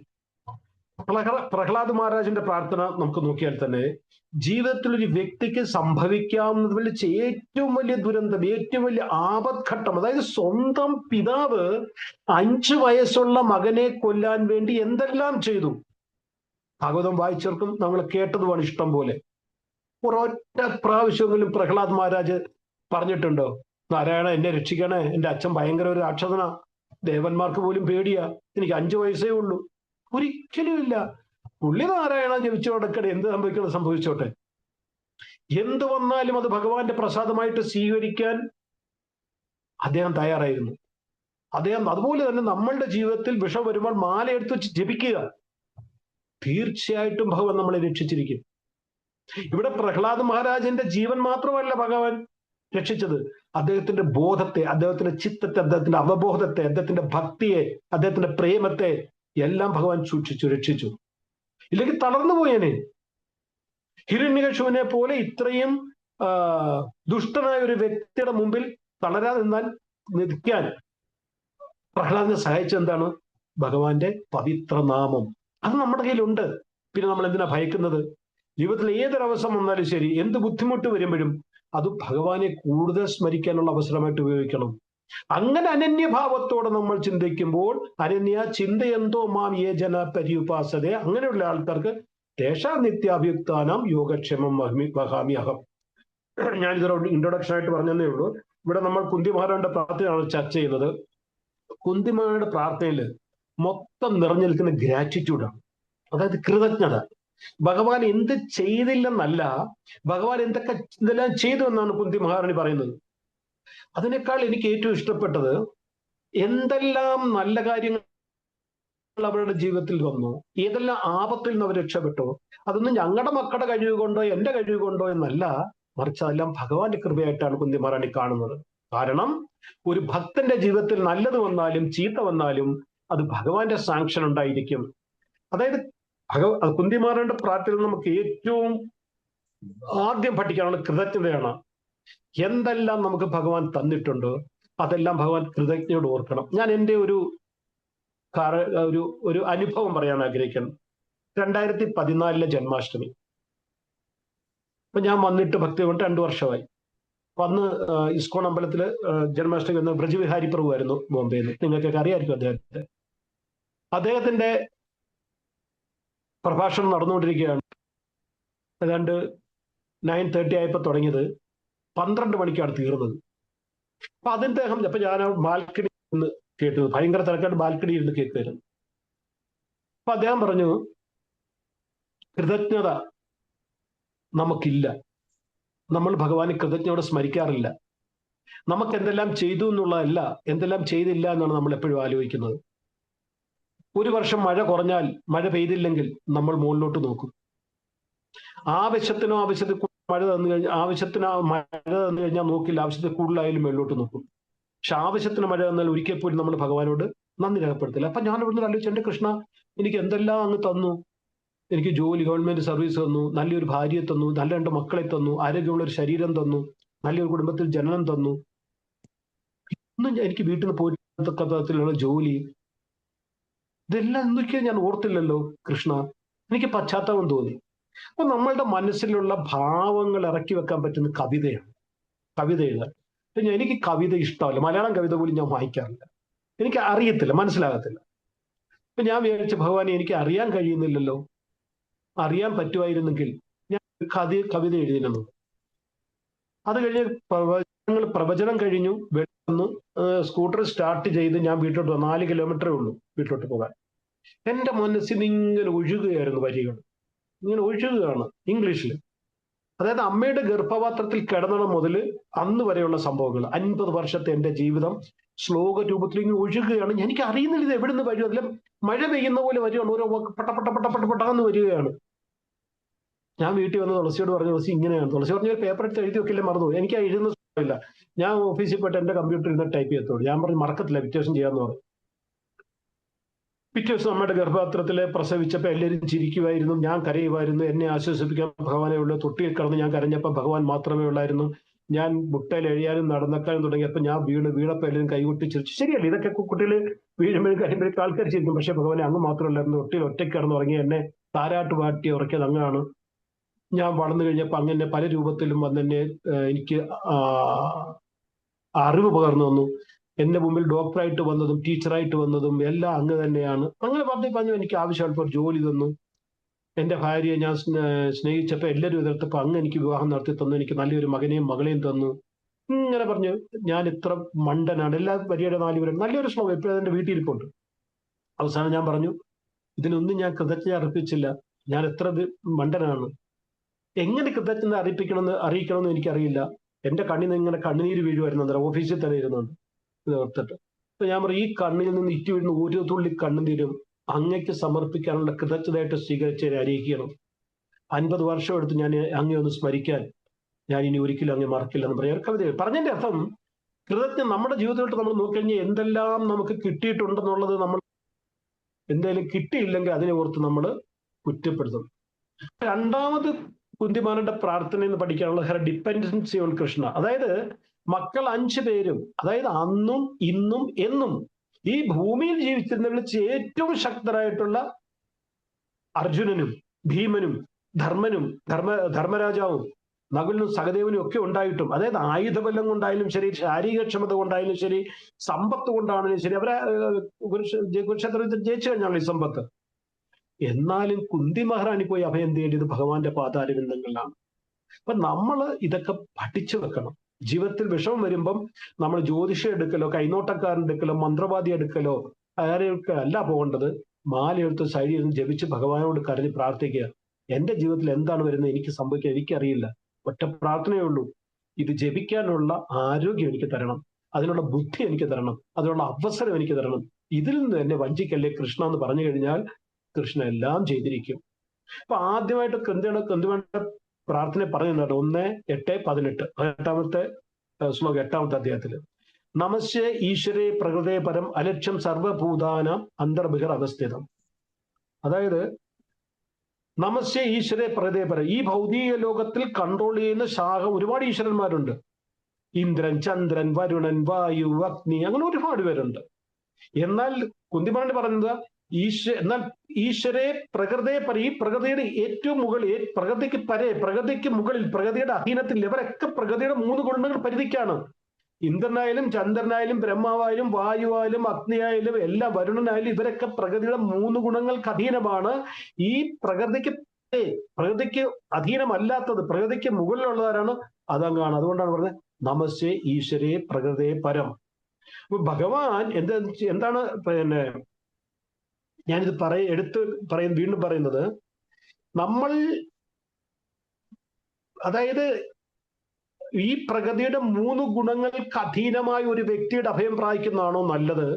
പ്രഹ്ലാദ് മഹാരാജിന്റെ പ്രാർത്ഥന നമുക്ക് നോക്കിയാൽ തന്നെ ജീവിതത്തിൽ ഒരു വ്യക്തിക്ക് സംഭവിക്കാവുന്നതിൽ വെച്ച് ഏറ്റവും വലിയ ദുരന്തം, ഏറ്റവും വലിയ ആപത്ഘട്ടം, അതായത് സ്വന്തം പിതാവ് 5 വയസ്സുള്ള മകനെ കൊല്ലാൻ വേണ്ടി എന്തെല്ലാം ചെയ്തു. ഭാഗവതം വായിച്ചവർക്കും നമ്മൾ കേട്ടതുമാണ് ഇഷ്ടം പോലെ. ഒരൊറ്റ പ്രാവശ്യമെങ്കിലും പ്രഹ്ലാദ് മഹാരാജ് പറഞ്ഞിട്ടുണ്ടോ, നാരായണ എന്നെ രക്ഷിക്കണേ, എന്റെ അച്ഛൻ ഭയങ്കര ഒരു രാക്ഷസനാ, ദേവന്മാർക്ക് പോലും പേടിയാ, എനിക്ക് 5 വയസ്സേ ഉള്ളൂ? ഒരിക്കലും ഇല്ല. പുള്ളി നാരായണ ജപിച്ചോടക്കടെ എന്ത് സംഭവിച്ചോട്ടെ, എന്ത് വന്നാലും അത് ഭഗവാന്റെ പ്രസാദമായിട്ട് സ്വീകരിക്കാൻ അദ്ദേഹം തയ്യാറായിരുന്നു. അദ്ദേഹം അതുപോലെ തന്നെ നമ്മളുടെ ജീവിതത്തിൽ വിഷം വരുമ്പോൾ മാല എടുത്ത് വെച്ച് ജപിക്കുക, തീർച്ചയായിട്ടും ഭഗവാൻ നമ്മളെ രക്ഷിച്ചിരിക്കും. ഇവിടെ പ്രഹ്ലാദ് മഹാരാജന്റെ ജീവൻ മാത്രമല്ല ഭഗവാൻ രക്ഷിച്ചത്, അദ്ദേഹത്തിന്റെ ബോധത്തെ, അദ്ദേഹത്തിന്റെ ചിത്തത്തെ, അദ്ദേഹത്തിന്റെ അവബോധത്തെ, അദ്ദേഹത്തിന്റെ ഭക്തിയെ, അദ്ദേഹത്തിന്റെ പ്രേമത്തെ എല്ലാം ഭഗവാൻ സൂക്ഷിച്ചു, രക്ഷിച്ചു. ഇല്ലെങ്കിൽ തളർന്നു പോയേനെ. ഹിരണ്യകശിപുവിനെ പോലെ ഇത്രയും ദുഷ്ടനായ ഒരു വ്യക്തിയുടെ മുമ്പിൽ തളരാതെ നിൽക്കാൻ പ്രഹ്ലാദിനെ സഹായിച്ചെന്താണ്? ഭഗവാന്റെ പവിത്രനാമം. അത് നമ്മുടെ കയ്യിലുണ്ട്. പിന്നെ നമ്മൾ എന്തിനാ ഭയക്കുന്നത്? ജീവിതത്തിൽ ഏതൊരവസരം വന്നാലും ശരി, എന്ത് ബുദ്ധിമുട്ട് വരുമ്പോഴും അത് ഭഗവാനെ കൂടുതൽ സ്മരിക്കാനുള്ള അവസരമായിട്ട് ഉപയോഗിക്കണം. അങ്ങനെ അനന്യഭാവത്തോടെ നമ്മൾ ചിന്തിക്കുമ്പോൾ, അനന്യ ചിന്തയെന്തോ മാം യേ ജന പര്യുപാസതേ, അങ്ങനെയുള്ള ആൾക്കാർക്ക് തേഷാ നിത്യാഭിയുക്താനാം യോഗക്ഷേമം വഹാമി അഹം. ഞാനിതൊരു ഇൻട്രൊഡക്ഷൻ ആയിട്ട് പറഞ്ഞതേ ഉള്ളൂ. ഇവിടെ നമ്മൾ കുന്തിമഹാരാജന്റെ പ്രാർത്ഥനയാണ് ചർച്ച ചെയ്യുന്നത്. കുന്തിമഹാരാജന്റെ പ്രാർത്ഥനയിൽ മൊത്തം നിറഞ്ഞു നിൽക്കുന്ന ഗ്രാറ്റിറ്റ്യൂഡാണ്, അതായത് കൃതജ്ഞത. ഭഗവാൻ എന്ത് ചെയ്തില്ലെന്നല്ല, ഭഗവാൻ എന്തെല്ലാം ചെയ്തു എന്നാണ് കുന്തി മഹാറാണി പറയുന്നത്. അതിനേക്കാൾ എനിക്ക് ഏറ്റവും ഇഷ്ടപ്പെട്ടത്, എന്തെല്ലാം നല്ല കാര്യങ്ങൾ അവരുടെ ജീവിതത്തിൽ വന്നു, ഏതെല്ലാം ആപത്തിൽ നിന്ന് അവർ രക്ഷപ്പെട്ടു, അതൊന്നും ഞങ്ങളുടെ മക്കളുടെ കഴിവ് കൊണ്ടോ എന്റെ കഴിവ് കൊണ്ടോ എന്നല്ല, മറിച്ച് അതെല്ലാം ഭഗവാന്റെ കൃപയായിട്ടാണ് കുന്തി മഹാറാണി കാണുന്നത്. കാരണം ഒരു ഭക്തന്റെ ജീവിതത്തിൽ നല്ലത് വന്നാലും ചീത്ത വന്നാലും അത് ഭഗവാന്റെ സാങ്ഷൻ ഉണ്ടായിരിക്കും. അതായത് കുന്തി മഹാറാണിയുടെ പ്രാർത്ഥനയിൽ നമുക്ക് ഏറ്റവും ആദ്യം പഠിക്കാനുള്ള കൃതജ്ഞതയാണ്. എന്തെല്ലാം നമുക്ക് ഭഗവാൻ തന്നിട്ടുണ്ടോ അതെല്ലാം ഭഗവാൻ കൃതജ്ഞയോട് ഓർക്കണം. ഞാൻ എൻ്റെ ഒരു അനുഭവം പറയാൻ ആഗ്രഹിക്കുന്നു. 2014 ജന്മാഷ്ടമി. അപ്പൊ ഞാൻ വന്നിട്ട് ഭക്തി കൊണ്ട് 2 വർഷമായി. അന്ന് ഇസ്കോൺ അമ്പലത്തില് ജന്മാഷ്ടമി എന്ന ബ്രജവിഹാരി പ്രഭു ആയിരുന്നു ബോംബെയിൽ നിന്ന്. നിങ്ങൾക്കൊക്കെ അറിയാമായിരിക്കും അദ്ദേഹത്തെ. അദ്ദേഹത്തിന്റെ പ്രഭാഷണം നടന്നുകൊണ്ടിരിക്കുകയാണ്. ഏതാണ്ട് 9:30 ആയപ്പോൾ തുടങ്ങിയത് 12 മണിക്കാണ് തീർന്നത്. അപ്പൊ അദ്ദേഹം, അപ്പൊ ഞാൻ ബാൽക്കണി നിന്ന് കേട്ടത്, ഭയങ്കര തിരക്കായിട്ട് ബാൽക്കണി ഇരുന്ന് കേൾക്കുമായിരുന്നു. അപ്പൊ അദ്ദേഹം പറഞ്ഞു, കൃതജ്ഞത നമുക്കില്ല, നമ്മൾ ഭഗവാനെ കൃതജ്ഞയോടെ സ്മരിക്കാറില്ല. നമുക്ക് എന്തെല്ലാം ചെയ്തു എന്നുള്ളതല്ല, എന്തെല്ലാം ചെയ്തില്ല എന്നാണ് നമ്മൾ എപ്പോഴും ആലോചിക്കുന്നത്. ഒരു വർഷം മഴ കുറഞ്ഞാൽ, മഴ പെയ്തില്ലെങ്കിൽ നമ്മൾ മുകളിലോട്ട് നോക്കും. ആവശ്യത്തിൽ മഴ തന്നു കഴിഞ്ഞാൽ നോക്കില്ല, ആവശ്യത്തിൽ കൂടുതലായാലും മേളിലോട്ട് നോക്കും. പക്ഷെ ആവശ്യത്തിന് മഴ തന്നാൽ ഒരിക്കൽ പോലും നമ്മൾ ഭഗവാനോട് നന്ദി രേഖപ്പെടുത്തില്ല. അപ്പൊ ഞാൻ ഇവിടുന്ന് ആലോചിച്ചു, എന്റെ കൃഷ്ണ, എനിക്ക് എന്തെല്ലാം അങ്ങ് തന്നു, എനിക്ക് ജോലി, ഗവൺമെന്റ് സർവീസ് തന്നു, നല്ലൊരു ഭാര്യയെ തന്നു, നല്ല 2 മക്കളെ തന്നു, ആരോഗ്യമുള്ള ഒരു ശരീരം തന്നു, നല്ലൊരു കുടുംബത്തിൽ ജനനം തന്നു. ഒന്നും എനിക്ക് വീട്ടിൽ നിന്ന് പോയിട്ട് തരത്തിലുള്ള ജോലി, ഇതെല്ലാം എന്തൊക്കെയാ ഞാൻ ഓർത്തില്ലല്ലോ കൃഷ്ണ. എനിക്ക് പശ്ചാത്താപം തോന്നി. അപ്പൊ നമ്മളുടെ മനസ്സിലുള്ള ഭാവങ്ങൾ ഇറക്കി വെക്കാൻ പറ്റുന്ന കവിതയാണ് കവിത എഴുതാൻ. എനിക്ക് കവിത ഇഷ്ടമല്ല, മലയാളം കവിത പോലും ഞാൻ വായിക്കാറില്ല. എനിക്ക് അറിയത്തില്ല, മനസ്സിലാകത്തില്ല. അപ്പൊ ഞാൻ വിചാരിച്ച, ഭഗവാനെ എനിക്ക് അറിയാൻ കഴിയുന്നില്ലല്ലോ, അറിയാൻ പറ്റുമായിരുന്നെങ്കിൽ ഞാൻ കവിത എഴുതിയിരുന്നു. അത് കഴിഞ്ഞ് പ്രവചനം കഴിഞ്ഞു, വന്നു, സ്കൂട്ടർ സ്റ്റാർട്ട് ചെയ്ത് ഞാൻ വീട്ടിലോട്ട് 4 കിലോമീറ്ററേ ഉള്ളൂ വീട്ടിലോട്ട് പോകാൻ. എന്റെ മനസ്സിൽ ഇങ്ങനെ ഒഴുകുകയായിരുന്നു വരികൾ, ഇങ്ങനെ ഒഴുകുകയാണ് ഇംഗ്ലീഷിൽ. അതായത് അമ്മയുടെ ഗർഭപാത്രത്തിൽ കിടന്നണം മുതൽ അന്ന് വരെയുള്ള സംഭവങ്ങൾ, 50 വർഷത്തെ എന്റെ ജീവിതം ശ്ലോക രൂപത്തിൽ ഇങ്ങനെ ഒഴുകുകയാണ്. എനിക്ക് അറിയുന്നില്ല ഇത് എവിടുന്ന് വരും. അതിലും മഴ പെയ്യുന്ന പോലെ വരികയാണ്, ഓരോ പട്ടന്ന് വരികയാണ്. ഞാൻ വീട്ടിൽ വന്ന് തുളസിയോട് പറഞ്ഞു, തുളസി ഇങ്ങനെയാണ്. തുളസി പറഞ്ഞ പേപ്പർ എടുത്ത് എഴുതി വെക്കില്ലേ, മറന്നു. എനിക്ക് എഴുതുന്ന ഇല്ല. ഞാൻ ഓഫീസിൽ പോയിട്ട് എന്റെ കമ്പ്യൂട്ടറിൽ ഇരുന്ന് ടൈപ്പ് ചെയ്യത്തോളൂ. ഞാൻ പറഞ്ഞു മറക്കത്തില്ല, പിറ്റേ ദിവസം ചെയ്യാന്ന് പറഞ്ഞു. പിറ്റേ ദിവസം നമ്മുടെ ഗർഭപാത്രത്തിലെ പ്രസവിച്ചപ്പോൾ എല്ലാവരും ചിരിക്കുമായിരുന്നു, ഞാൻ കരയുമായിരുന്നു. എന്നെ ആശ്വസിപ്പിക്കാൻ ഭഗവാനേ ഉള്ളൂ. തൊട്ടിയിൽ കിടന്ന് ഞാൻ കരഞ്ഞപ്പോൾ ഭഗവാൻ മാത്രമേ ഉള്ളായിരുന്നു. ഞാൻ മുട്ടയിൽ എഴിയാനും നടന്നക്കാനും തുടങ്ങിയപ്പോൾ ഞാൻ വീണപ്പോൾ എല്ലാവരും കൈകൊട്ടി ചിരിച്ചു. ശരിയല്ല, ഇതൊക്കെ കുട്ടികൾ വീഴുമ്പോഴും കഴിയുമ്പോഴേക്കും ആൾക്കാർ ചിരിക്കും. പക്ഷെ ഭഗവാനെ അങ്ങ് മാത്രമല്ലായിരുന്നു. തൊട്ടിയിൽ ഒറ്റയ്ക്ക് കിടന്ന് ഉറങ്ങി എന്നെ താരാട്ട് പാട്ടി ഉറക്കിയത് അങ്ങാണ്. ഞാൻ വളർന്നു കഴിഞ്ഞപ്പോൾ അങ്ങനെ പല രൂപത്തിലും വന്നെന്നെ എനിക്ക് അറിവ് പകർന്നു വന്നു. എന്റെ മുമ്പിൽ ഡോക്ടറായിട്ട് വന്നതും ടീച്ചറായിട്ട് വന്നതും എല്ലാം അങ്ങ് തന്നെയാണ്. അങ്ങനെ പറഞ്ഞു എനിക്ക് ആവശ്യമുള്ളപ്പോൾ ജോലി തന്നു. എന്റെ ഭാര്യയെ ഞാൻ സ്നേഹിച്ചപ്പോൾ എല്ലാവരും എതിർത്തപ്പോൾ അങ്ങ് എനിക്ക് വിവാഹം നടത്തി തന്നു. എനിക്ക് നല്ലൊരു മകനെയും മകളെയും തന്നു. ഇങ്ങനെ പറഞ്ഞു ഞാൻ ഇത്ര മണ്ടനാണ്. എല്ലാ വരിയുടെ 4 വരും നല്ലൊരു ശ്ലോകം ഇപ്പൊ എന്റെ വീട്ടിലിരിപ്പുണ്ട്. അവസാനം ഞാൻ പറഞ്ഞു, ഇതിനൊന്നും ഞാൻ കൃതജ്ഞത അർപ്പിച്ചില്ല, ഞാൻ എത്ര മണ്ടനാണ്. എങ്ങനെ കൃതജ്ഞത അറിയിക്കണമെന്ന് എനിക്കറിയില്ല. എന്റെ കണ്ണിൽ നിന്ന് ഇങ്ങനെ കണ്ണുനീര് വീഴുമായിരുന്നു. ഓഫീസിൽ തന്നെ ഇരുന്നുണ്ട് ഇത് ഓർത്തിട്ട്. അപ്പൊ ഞാൻ പറയും, ഈ കണ്ണിൽ നിന്ന് ഇറ്റി വീഴുന്ന ഒരു തുള്ളി കണ്ണുനീരും അങ്ങയ്ക്ക് സമർപ്പിക്കാനുള്ള കൃതജ്ഞതയായിട്ട് സ്വീകരിച്ച് അറിയിക്കണം. 50 വർഷം എടുത്ത് ഞാൻ അങ്ങേ ഒന്ന് സ്മരിക്കാൻ ഞാൻ ഇനി ഒരിക്കലും അങ്ങ് മറക്കില്ല എന്ന് പറയാൻ കവിത. പറഞ്ഞതിന്റെ അർത്ഥം, കൃതജ്ഞ നമ്മുടെ ജീവിതത്തിലോട്ട് നമ്മൾ നോക്കിക്കഴിഞ്ഞാൽ എന്തെല്ലാം നമുക്ക് കിട്ടിയിട്ടുണ്ടെന്നുള്ളത്, നമ്മൾ എന്തെങ്കിലും കിട്ടിയില്ലെങ്കിൽ അതിനെ ഓർത്ത് നമ്മൾ കുറ്റപ്പെടുത്തും. രണ്ടാമത് കുന്തിമാരുടെ പ്രാർത്ഥന എന്ന് പഠിക്കാനുള്ള ഹെർ ഡിപ്പെൻഡൻസി ഓൺ കൃഷ്ണ. അതായത് മക്കൾ 5 പേരും, അതായത് അന്നും ഇന്നും എന്നും ഈ ഭൂമിയിൽ ജീവിച്ചിരുന്നവരിൽ ഏറ്റവും ശക്തരായിട്ടുള്ള അർജുനനും ഭീമനും ധർമ്മനും ധർമ്മരാജാവും നകുലും സഹദേവനും ഒക്കെ ഉണ്ടായിട്ടും, അതായത് ആയുധബലം കൊണ്ടായാലും ശരി, ശാരീരികക്ഷമത കൊണ്ടായാലും ശരി, സമ്പത്ത് കൊണ്ടാണെങ്കിലും ശരി, അവരെ കുരുക്ഷേത്രത്തിൽ ജയിച്ചു കഴിഞ്ഞാണ് ഈ സമ്പത്ത്. എന്നാലും കുന്തി മഹാറാണി പോയി അഭയം തേടിയത് ഭഗവാന്റെ പാതാരവിന്ദങ്ങളിലാണ്. അപ്പൊ നമ്മൾ ഇതൊക്കെ പഠിച്ചു വെക്കണം. ജീവിതത്തിൽ വിഷമം വരുമ്പം നമ്മൾ ജ്യോതിഷം എടുക്കലോ, കൈനോട്ടക്കാരൻ എടുക്കലോ, മന്ത്രവാദി എടുക്കലോ ആരെയൊക്കെ അല്ല പോകേണ്ടത്. മാലയെടുത്ത് സൈഡിൽ നിന്ന് ജപിച്ച് ഭഗവാനോട് കരഞ്ഞ് പ്രാർത്ഥിക്കുക. എന്റെ ജീവിതത്തിൽ എന്താണ് വരുന്നത് എനിക്ക് സംഭവിക്കുക എനിക്കറിയില്ല, ഒറ്റ പ്രാർത്ഥനയേ ഉള്ളൂ, ഇത് ജപിക്കാനുള്ള ആരോഗ്യം എനിക്ക് തരണം, അതിനുള്ള ബുദ്ധി എനിക്ക് തരണം, അതിനുള്ള അവസരം എനിക്ക് തരണം. ഇതിൽ നിന്ന് എന്നെ വഞ്ചിക്കല്ലേ കൃഷ്ണ എന്ന് പറഞ്ഞു കഴിഞ്ഞാൽ കൃഷ്ണ എല്ലാം ചെയ്തിരിക്കും. അപ്പൊ ആദ്യമായിട്ട് കൃന്തിയുടെ പ്രാർത്ഥന പറഞ്ഞു 1:8-18 8ാമത്തെ ശ്ലോകം 8ാമത്തെ അധ്യായത്തില്. നമസ്യേ ഈശ്വരേ പ്രകൃതേ പരം അലക്ഷ്യം സർവഭൂതാനാം അന്തർബഹിർ അവസ്ഥിതം. അതായത് നമസ്യേ ഈശ്വരേ പ്രകൃതേ പരം, ഈ ഭൗതിക ലോകത്തിൽ കൺട്രോൾ ചെയ്യുന്ന ശാഖ ഒരുപാട് ഈശ്വരന്മാരുണ്ട്. ഇന്ദ്രൻ, ചന്ദ്രൻ, വരുണൻ, വായു, അഗ്നി, അങ്ങനെ ഒരുപാട് പേരുണ്ട്. എന്നാൽ കുന്തിമാണ്ട് പറയുന്നത് എന്നാൽ ഈശ്വരെ പ്രകൃതയെ ഈ പ്രകൃതിയുടെ ഏറ്റവും മുകളിൽ, പ്രകൃതിക്ക് മുകളിൽ, പ്രകൃതിയുടെ അധീനത്തിൽ ഇവരൊക്കെ പ്രകൃതിയുടെ 3 ഗുണങ്ങൾ പരിധിക്കാണ്. ഇന്ദ്രനായാലും ചന്ദ്രനായാലും ബ്രഹ്മാവായാലും വായുവായാലും അഗ്നിയായാലും എല്ലാം, വരുണനായാലും ഇവരൊക്കെ പ്രകൃതിയുടെ 3 ഗുണങ്ങൾക്ക് അധീനമാണ്. ഈ പ്രകൃതിക്ക് അധീനമല്ലാത്തത്, പ്രകൃതിക്ക് മുകളിലുള്ളവരാണ് അതങ്ങാണ്. അതുകൊണ്ടാണ് പറഞ്ഞത് നമസ്തേ ഈശ്വരേ പ്രകൃതേ പരം. അപ്പൊ ഭഗവാൻ എന്താണ് ഞാനിത് വീണ്ടും പറയുന്നത്, നമ്മൾ അതായത് ഈ പ്രകൃതിയുടെ 3 ഗുണങ്ങൾക്ക് അധീനമായ ഒരു വ്യക്തിയുടെ അഭയം പ്രാപിക്കുന്നതാണോ നല്ലത്,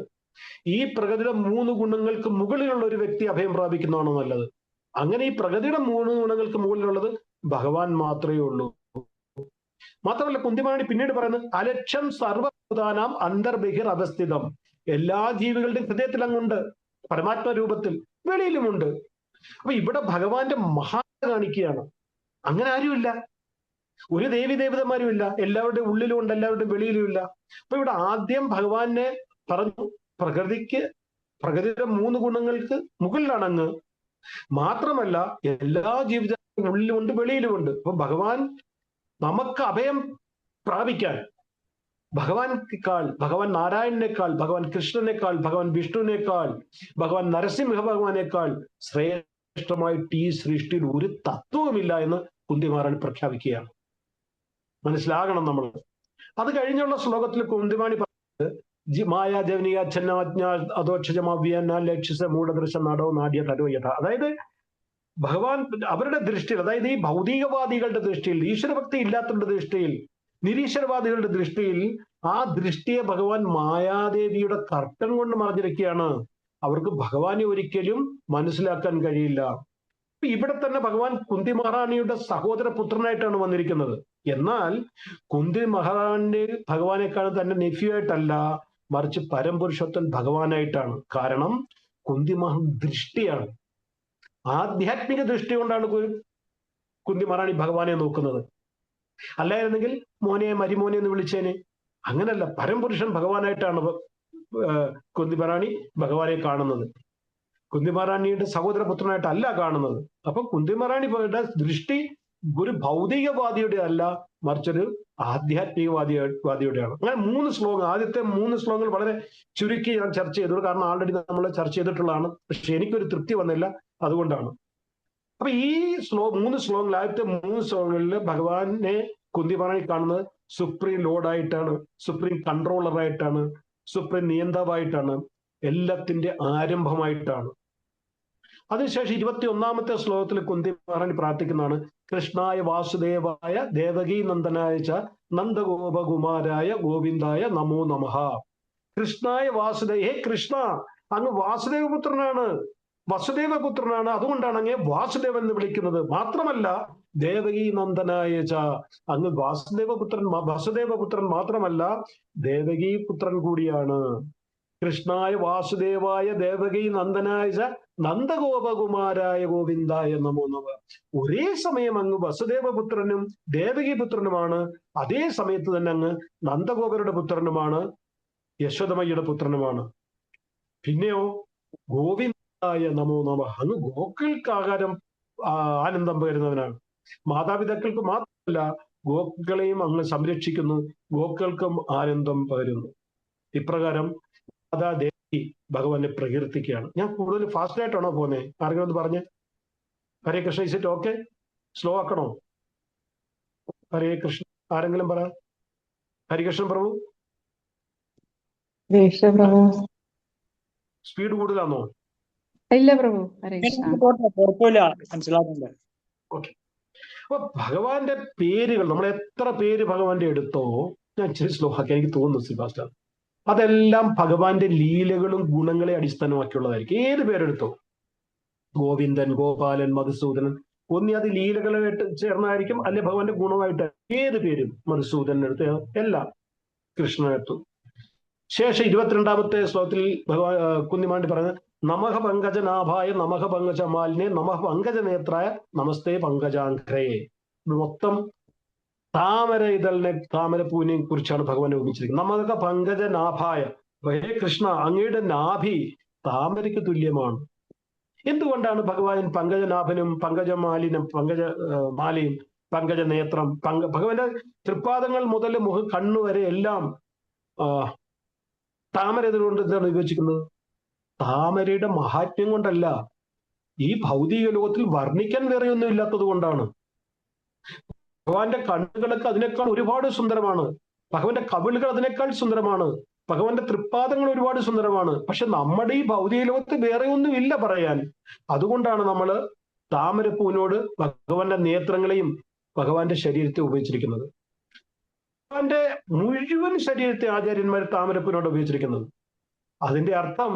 ഈ പ്രകൃതിയുടെ 3 ഗുണങ്ങൾക്ക് മുകളിലുള്ള ഒരു വ്യക്തി അഭയം പ്രാപിക്കുന്നതാണോ നല്ലത്? അങ്ങനെ ഈ പ്രകൃതിയുടെ 3 ഗുണങ്ങൾക്ക് മുകളിലുള്ളത് ഭഗവാൻ മാത്രമേ ഉള്ളൂ. മാത്രമല്ല കുന്തിമാണി പിന്നീട് പറയുന്നത് അലക്ഷ്യം സർവഭൂതാനാം അന്തർബഹിർ അവസ്ഥിതം. എല്ലാ ജീവികളുടെയും ഹൃദയത്തിൽ അങ്ങുണ്ട്, പരമാത്മ രൂപത്തിൽ, വെളിയിലുമുണ്ട്. അപ്പൊ ഇവിടെ ഭഗവാന്റെ മഹാ കാണിക്കുകയാണ്. അങ്ങനെ ആരുമില്ല, ഒരു ദേവി ദേവതന്മാരും ഇല്ല, എല്ലാവരുടെയും ഉള്ളിലും ഉണ്ട്, എല്ലാവരുടെയും വെളിയിലും ഇല്ല. അപ്പൊ ഇവിടെ ആദ്യം ഭഗവാനെ പറഞ്ഞു, പ്രകൃതിയുടെ 3 ഗുണങ്ങൾക്ക് മുകളിലാണ് അങ്ങ്. മാത്രമല്ല എല്ലാ ജീവിതത്തിലും ഉള്ളിലുമുണ്ട് വെളിയിലുമുണ്ട്. അപ്പൊ ഭഗവാൻ നമുക്ക് അഭയം പ്രാപിക്കാൻ ഭഗവാനേക്കാൾ, ഭഗവാൻ നാരായണനേക്കാൾ, ഭഗവാൻ കൃഷ്ണനേക്കാൾ, ഭഗവാൻ വിഷ്ണുവിനേക്കാൾ, ഭഗവാൻ നരസിംഹ ഭഗവാനേക്കാൾ ശ്രേഷ്ഠമായിട്ട് ഈ സൃഷ്ടിയിൽ ഒരു തത്വവുമില്ല എന്ന് കുന്തി മഹാറാണി പ്രഖ്യാപിക്കുകയാണ്. മനസ്സിലാകണം നമ്മൾ. അത് കഴിഞ്ഞുള്ള ശ്ലോകത്തിൽ കുന്തിമാണി പറഞ്ഞത് മായ ജവനിയ ഛന്നാജ്ഞ അധോക്ഷജമാവ്യന്ന ലക്ഷ്യസ മൂഢദൃശ നടോ നാട്യ തരോയഥ. അതായത് ഭഗവാൻ അവരുടെ ദൃഷ്ടിയിൽ, അതായത് ഈ ഭൗതികവാദികളുടെ ദൃഷ്ടിയിൽ, ഈശ്വരഭക്തി ഇല്ലാത്തവരുടെ ദൃഷ്ടിയിൽ, നിരീശ്വരവാദികളുടെ ദൃഷ്ടിയിൽ ആ ദൃഷ്ടിയെ ഭഗവാൻ മായാദേവിയുടെ കർട്ടൻ കൊണ്ട് മറഞ്ഞിരിക്കുകയാണ്. അവർക്ക് ഭഗവാനെ ഒരിക്കലും മനസ്സിലാക്കാൻ കഴിയില്ല. ഇവിടെ തന്നെ ഭഗവാൻ കുന്തി മഹാറാണിയുടെ സഹോദര പുത്രനായിട്ടാണ് വന്നിരിക്കുന്നത്. എന്നാൽ കുന്തി മഹാറാണി ഭഗവാനെ കാണുന്നത് തന്റെ നെഫ്യൂ ആയിട്ടല്ല, മറിച്ച് പരംപുരുഷോത്തൻ ഭഗവാനായിട്ടാണ്. കാരണം കുന്തി മഹാൻ ദൃഷ്ടിയാണ്, ആധ്യാത്മിക ദൃഷ്ടി കൊണ്ടാണ് കുന്തി മഹാറാണി ഭഗവാനെ നോക്കുന്നത്. അല്ലായിരുന്നെങ്കിൽ മോനെ മരിമോനെ എന്ന് വിളിച്ചേനെ. അങ്ങനല്ല, പരംപുരുഷൻ ഭഗവാനായിട്ടാണ് കുന്തി മഹാറാണി ഭഗവാനെ കാണുന്നത്. കുന്തി മഹാറാണിയുടെ സഹോദരപുത്രനായിട്ടല്ല കാണുന്നത്. അപ്പൊ കുന്തി മഹാറാണിയുടെ ദൃഷ്ടി ഒരു ഭൗതികവാദിയുടെ അല്ല, മറിച്ചൊരു ആധ്യാത്മികവാദിയുടെയാണ്. അങ്ങനെ 3 ശ്ലോകം, ആദ്യത്തെ 3 ശ്ലോകങ്ങൾ വളരെ ചുരുക്കി ഞാൻ ചർച്ച ചെയ്തു, കാരണം ആൾറെഡി നമ്മൾ ചർച്ച ചെയ്തിട്ടുള്ളതാണ്. പക്ഷെ എനിക്കൊരു തൃപ്തി വന്നില്ല, അതുകൊണ്ടാണ്. അപ്പൊ ഈ 3 ശ്ലോകങ്ങൾ, ആദ്യത്തെ 3 ശ്ലോകങ്ങളിൽ ഭഗവാനെ കുന്തി മഹാറാണി കാണുന്നത് സുപ്രീം ലോഡായിട്ടാണ്, സുപ്രീം കൺട്രോളറായിട്ടാണ്, സുപ്രീം നിയന്താവായിട്ടാണ്, എല്ലാത്തിന്റെ ആരംഭമായിട്ടാണ്. അതിനുശേഷം 21ാമത്തെ ശ്ലോകത്തിൽ കുന്തി മഹാറാണി പ്രാർത്ഥിക്കുന്നതാണ് കൃഷ്ണായ വാസുദേവായ ദേവകീ നന്ദനായ ച നന്ദഗോപകുമാരായ ഗോവിന്ദായ നമോ നമഃ. കൃഷ്ണായ വാസുദേവ, ഹേ കൃഷ്ണ, അങ്ങ് വാസുദേവപുത്രനാണ്, വസുദേവപുത്രനാണ്, അതുകൊണ്ടാണ് അങ്ങേ വാസുദേവൻ എന്ന് വിളിക്കുന്നത്. മാത്രമല്ല ദേവകീ നന്ദനായ ച, അങ്ങ് വസുദേവപുത്രൻ മാത്രമല്ല ദേവകീ പുത്രൻ കൂടിയാണ്. കൃഷ്ണായ വാസുദേവായ ദേവകീ നന്ദനായ നന്ദഗോപകുമാരായ ഗോവിന്ദായ നമോ നമഃ. ഒരേ സമയം അങ്ങ് വസുദേവപുത്രനും ദേവകീ പുത്രനുമാണ്, അതേ സമയത്ത് തന്നെ അങ്ങ് നന്ദഗോപരുടെ പുത്രനുമാണ്, യശോദമയ്യയുടെ പുത്രനുമാണ്. പിന്നെയോ ഗോവിന്ദായ നമോ നമഃ, അങ്ങ് ഗോക്കൾക്ക് ആനന്ദം പകരുന്നവനാണ്. മാതാപിതാക്കൾക്ക് മാത്രമല്ല, ഗോക്കളെയും അങ്ങ് സംരക്ഷിക്കുന്നു, ഗോക്കൾക്കും ആനന്ദം പകരുന്നു. ഇപ്രകാരം അതാ ദേവി ഭഗവാനെ പ്രകീർത്തിക്കുകയാണ്. ഞാൻ കൂടുതൽ ഫാസ്റ്റ് ആയിട്ടാണോ പോകുന്നത്? ആരെങ്കിലും ഒന്ന് പറഞ്ഞ്. Hare Krishna, is it okay? Slow ആക്കണോ? ഹരേ കൃഷ്ണ, ആരെങ്കിലും പറ. ഹരികൃഷ്ണൻ പ്രഭു, സ്പീഡ് കൂടുതലാണോ? ഇല്ല പ്രഭു, ഓക്കെ. അപ്പൊ ഭഗവാന്റെ പേരുകൾ, നമ്മൾ എത്ര പേര് ഭഗവാന്റെ എടുത്തോ, ഞാൻ ഇച്ചിരി സ്ലോ ആക്കി, എനിക്ക് തോന്നുന്നു ശ്രീപാസ്റ്റർ, അതെല്ലാം ഭഗവാന്റെ ലീലകളും ഗുണങ്ങളെ അടിസ്ഥാനമാക്കിയുള്ളതായിരിക്കും. ഏത് പേരെടുത്തോ, ഗോവിന്ദൻ, ഗോപാലൻ, മധുസൂദനൻ, ഒന്നി അത് ലീലകളായിട്ട് ചേർന്നായിരിക്കും, അല്ലെ ഭഗവാന്റെ ഗുണമായിട്ട്. ഏത് പേരും മധുസൂദനൻ എടുത്ത് എല്ലാം കൃഷ്ണനെടുത്തു. ശേഷം 22ാമത്തെ ശ്ലോകത്തിൽ കുന്തിമാണ്ടി പറഞ്ഞത് നമഃ പങ്കജനാഭായ നമഃ പങ്കജമാലിനെ നമഃ പങ്കജനേത്രായ നമസ്തേ പങ്കജാംഘ്രേ. മൊത്തം താമര ഇതളിനെ, താമരപ്പൂവിനെ കുറിച്ചാണ് ഭഗവാൻ ഉപയോഗിച്ചിരിക്കുന്നത്. നമഃ പങ്കജനാഭായ, ഹേ കൃഷ്ണ, അങ്ങയുടെ നാഭി താമരയ്ക്ക് തുല്യമാണ്. എന്തുകൊണ്ടാണ് ഭഗവാൻ പങ്കജനാഭനും പങ്കജമാലിനും മാലയും പങ്കജനേത്രം, ഭഗവാന്റെ തൃപ്പാദങ്ങൾ മുതൽ കണ്ണുവരെ എല്ലാം താമര ഇതുകൊണ്ട് എന്താണ് വിഭജിക്കുന്നത്? താമരയുടെ മഹാത്മ്യം കൊണ്ടല്ല, ഈ ഭൗതിക ലോകത്തിൽ വർണ്ണിക്കാൻ വേറെ ഒന്നും ഇല്ലാത്തത് കൊണ്ടാണ്. ഭഗവാന്റെ കണ്ണുകളൊക്കെ അതിനേക്കാൾ ഒരുപാട് സുന്ദരമാണ്, ഭഗവാന്റെ കവിളുകൾ അതിനേക്കാൾ സുന്ദരമാണ്, ഭഗവാന്റെ തൃപ്പാദങ്ങൾ ഒരുപാട് സുന്ദരമാണ്. പക്ഷെ നമ്മുടെ ഈ ഭൗതിക ലോകത്ത് വേറെ ഒന്നും ഇല്ല പറയാൻ. അതുകൊണ്ടാണ് നമ്മൾ താമരപ്പൂവിനോട് ഭഗവാന്റെ നേത്രങ്ങളെയും ഭഗവാന്റെ ശരീരത്തെ ഉപയോഗിച്ചിരിക്കുന്നത്. ഭഗവാന്റെ മുഴുവൻ ശരീരത്തെ ആചാര്യന്മാർ താമരപ്പൂവിനോട് ഉപയോഗിച്ചിരിക്കുന്നത്. അതിന്റെ അർത്ഥം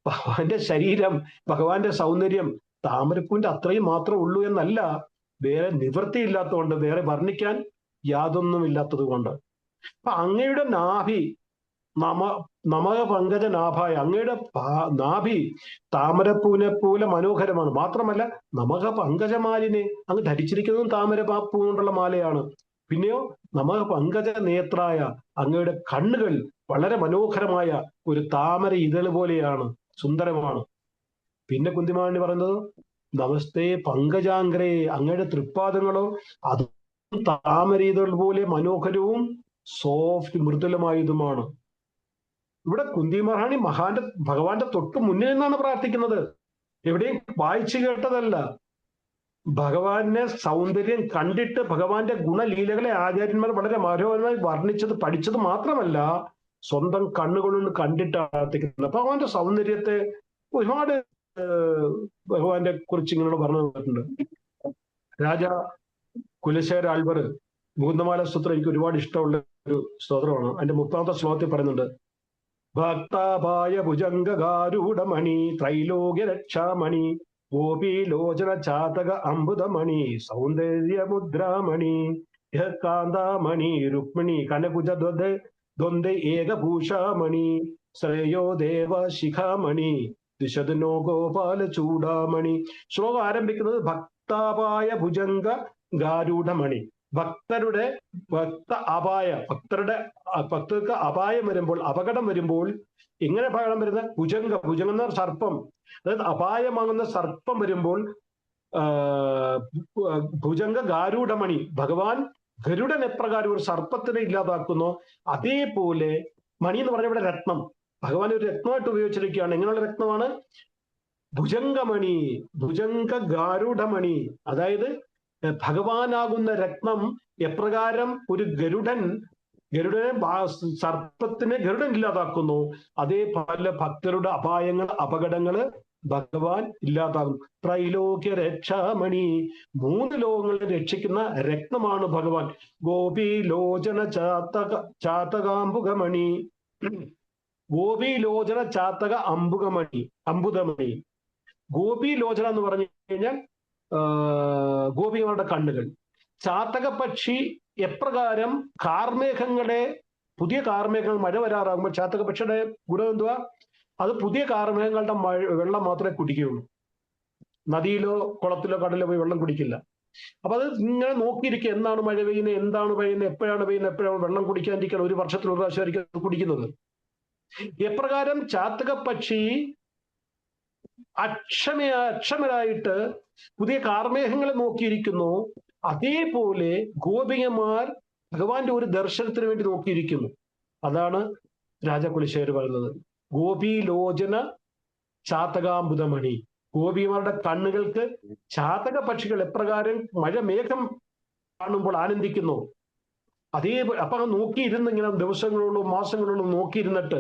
ഭഗവാന്റെ ശരീരം, ഭഗവാന്റെ സൗന്ദര്യം താമരപ്പൂവിന്റെ അത്രയും മാത്രമേ ഉള്ളൂ എന്നല്ല, വേറെ നിവൃത്തിയില്ലാത്തതുകൊണ്ട്, വേറെ വർണ്ണിക്കാൻ യാതൊന്നും ഇല്ലാത്തത് കൊണ്ട്. അപ്പൊ അങ്ങയുടെ നാഭി നമക പങ്കജ നാഭായ, അങ്ങയുടെ നാഭി താമരപ്പൂവിനെ പോലെ മനോഹരമാണ്. മാത്രമല്ല നമക പങ്കജമാലിനെ, അങ്ങ് ധരിച്ചിരിക്കുന്നതും താമര പൂ കൊണ്ടുള്ള മാലയാണ്. പിന്നെയോ നമക പങ്കജ നേത്രായ, അങ്ങയുടെ കണ്ണുകൾ വളരെ മനോഹരമായ ഒരു താമര ഇതള് പോലെയാണ്, സുന്ദരമാണ്. പിന്നെ കുന്തിമാണി പറയുന്നത് നമസ്തേ പങ്കജാഗ്രേ, അങ്ങയുടെ തൃപ്പാദങ്ങളോ അത് താമര ഇതൾ പോലെ മനോഹരവും സോഫ്റ്റ് മൃദുലമായതുമാണ്. ഇവിടെ കുന്തി മഹാറാണി ഭഗവാന്റെ തൊട്ട് മുന്നിൽ നിന്നാണ് പ്രാർത്ഥിക്കുന്നത്, എവിടെയും വായിച്ചു കേട്ടതല്ല. ഭഗവാന്റെ സൗന്ദര്യം കണ്ടിട്ട് ഭഗവാന്റെ ഗുണലീലകളെ ആചാര്യന്മാർ വളരെ മനോഹരമായി വർണ്ണിച്ചത് പഠിച്ചത് മാത്രമല്ല, സ്വന്തം കണ്ണുകൊണ്ട് കണ്ടിട്ടാണ് പ്രാർത്ഥിക്കുന്നത്. ഭഗവാന്റെ സൗന്ദര്യത്തെ ഒരുപാട് ഭഗവാന്റെ കുറിച്ച് ഇങ്ങനെ പറഞ്ഞിട്ടുണ്ട്. രാജ കുലശേഖര ആൽവർ മുകുന്ദമാല സ്തോത്രം എനിക്ക് ഒരുപാട് ഇഷ്ടമുള്ള ഒരു സ്തോത്രമാണ്. അതിന്റെ 30ാമത്തെ ശ്ലോകത്തിൽ പറയുന്നുണ്ട്, ഭക്താപായ ഭുജംഗാരൂഢമണി ത്രൈലോക്യ രക്ഷാമണി ഗോപീലോചന ചാതക അമൃതമണി സൗന്ദര്യമുദ്രാമണി കാന്താമണി രുക്മിണി കനകുജ ദ്വന്ദ് ഏകഭൂഷാമണി ശ്രേയോ ദേവ ശിഖാമണി ദിശതനോ ഗോപാല ചൂടാമണി. ശ്ലോകം ആരംഭിക്കുന്നത് ഭക്താപായ ഭുജംഗ ഗാരൂഢമണി. ഭക്തർക്ക് അപായം വരുമ്പോൾ, അപകടം വരുമ്പോൾ, എങ്ങനെ അപകടം വരുന്ന ഭുജംഗം എന്ന സർപ്പം, അതായത് അപായമാകുന്ന സർപ്പം വരുമ്പോൾ ഭുജംഗ ഗാരൂഢമണി, ഭഗവാൻ ഗരുഡൻ എപ്രകാരം ഒരു സർപ്പത്തിനെ ഇല്ലാതാക്കുന്നു, അതേപോലെ മണി എന്ന് പറഞ്ഞ ഇവിടെ രത്നം, ഭഗവാൻ ഒരു രത്നമായിട്ട് ഉപയോഗിച്ചിരിക്കുകയാണ്. എങ്ങനെയുള്ള രത്നമാണ്? ഭുജംഗമണി, ഭുജംഗ ഗാരൂഢമണി. അതായത് ഭഗവാനാകുന്ന രത്നം എപ്രകാരം ഒരു ഗരുഡനെ സർപ്പത്തിനെ ഗരുഡൻ ഇല്ലാതാക്കുന്നു, അതേപോലെ ഭക്തരുടെ അപായങ്ങൾ അപകടങ്ങള് ഭഗവാൻ ഇല്ലാതാകും. ത്രൈലോക്യ രക്ഷാമണി, 3 ലോകങ്ങളെ രക്ഷിക്കുന്ന രത്നമാണ് ഭഗവാൻ. ഗോപീലോചന ചാതകാംബുകമണി, ഗോപീലോചന ചാതക അമ്പുതമണി. ഗോപീലോചന എന്ന് പറഞ്ഞു കഴിഞ്ഞാൽ ഗോപികളുടെ കണ്ണുകൾ. ചാത്തക പക്ഷി എപ്രകാരം കാർമേഘങ്ങളെ, പുതിയ കാർമേഘങ്ങൾ മഴ വരാറാകുമ്പോൾ ചാത്തക പക്ഷിയുടെ ഗുണം എന്തുവാ? അത് പുതിയ കാർമേഘങ്ങളുടെ വെള്ളം മാത്രമേ കുടിക്കുകയുള്ളൂ, നദിയിലോ കുളത്തിലോ കടലിലോ പോയി വെള്ളം കുടിക്കില്ല. അപ്പൊ അത് ഇങ്ങനെ നോക്കിയിരിക്കുക, എന്നാണ് മഴ പെയ്യുന്നത്, എന്താണ് പെയ്യുന്നത്, എപ്പോഴാണ് പെയ്യുന്നത്, എപ്പോഴാണ് വെള്ളം കുടിക്കാതിരിക്കണം. ഒരു വർഷത്തിൽ ഒരു പ്രാവശ്യമായിരിക്കും കുടിക്കുന്നത്. എപ്രകാരം ചാത്തക പക്ഷി അക്ഷമരായിട്ട് പുതിയ കാർമേഘങ്ങളെ നോക്കിയിരിക്കുന്നു, അതേപോലെ ഗോപികമാർ ഭഗവാന്റെ ഒരു ദർശനത്തിന് വേണ്ടി നോക്കിയിരിക്കുന്നു. അതാണ് രാജകുലശേഖർ പറയുന്നത്. ഗോപീലോചന ചാതകാംബുതമണി, ഗോപിമാരുടെ കണ്ണുകൾക്ക് ചാതക പക്ഷികൾ എപ്രകാരം മേഘം കാണുമ്പോൾ ആനന്ദിക്കുന്നു, അപ്പൊ നോക്കിയിരുന്ന് ഇങ്ങനെ ദിവസങ്ങളോളം മാസങ്ങളോളം നോക്കിയിരുന്നിട്ട്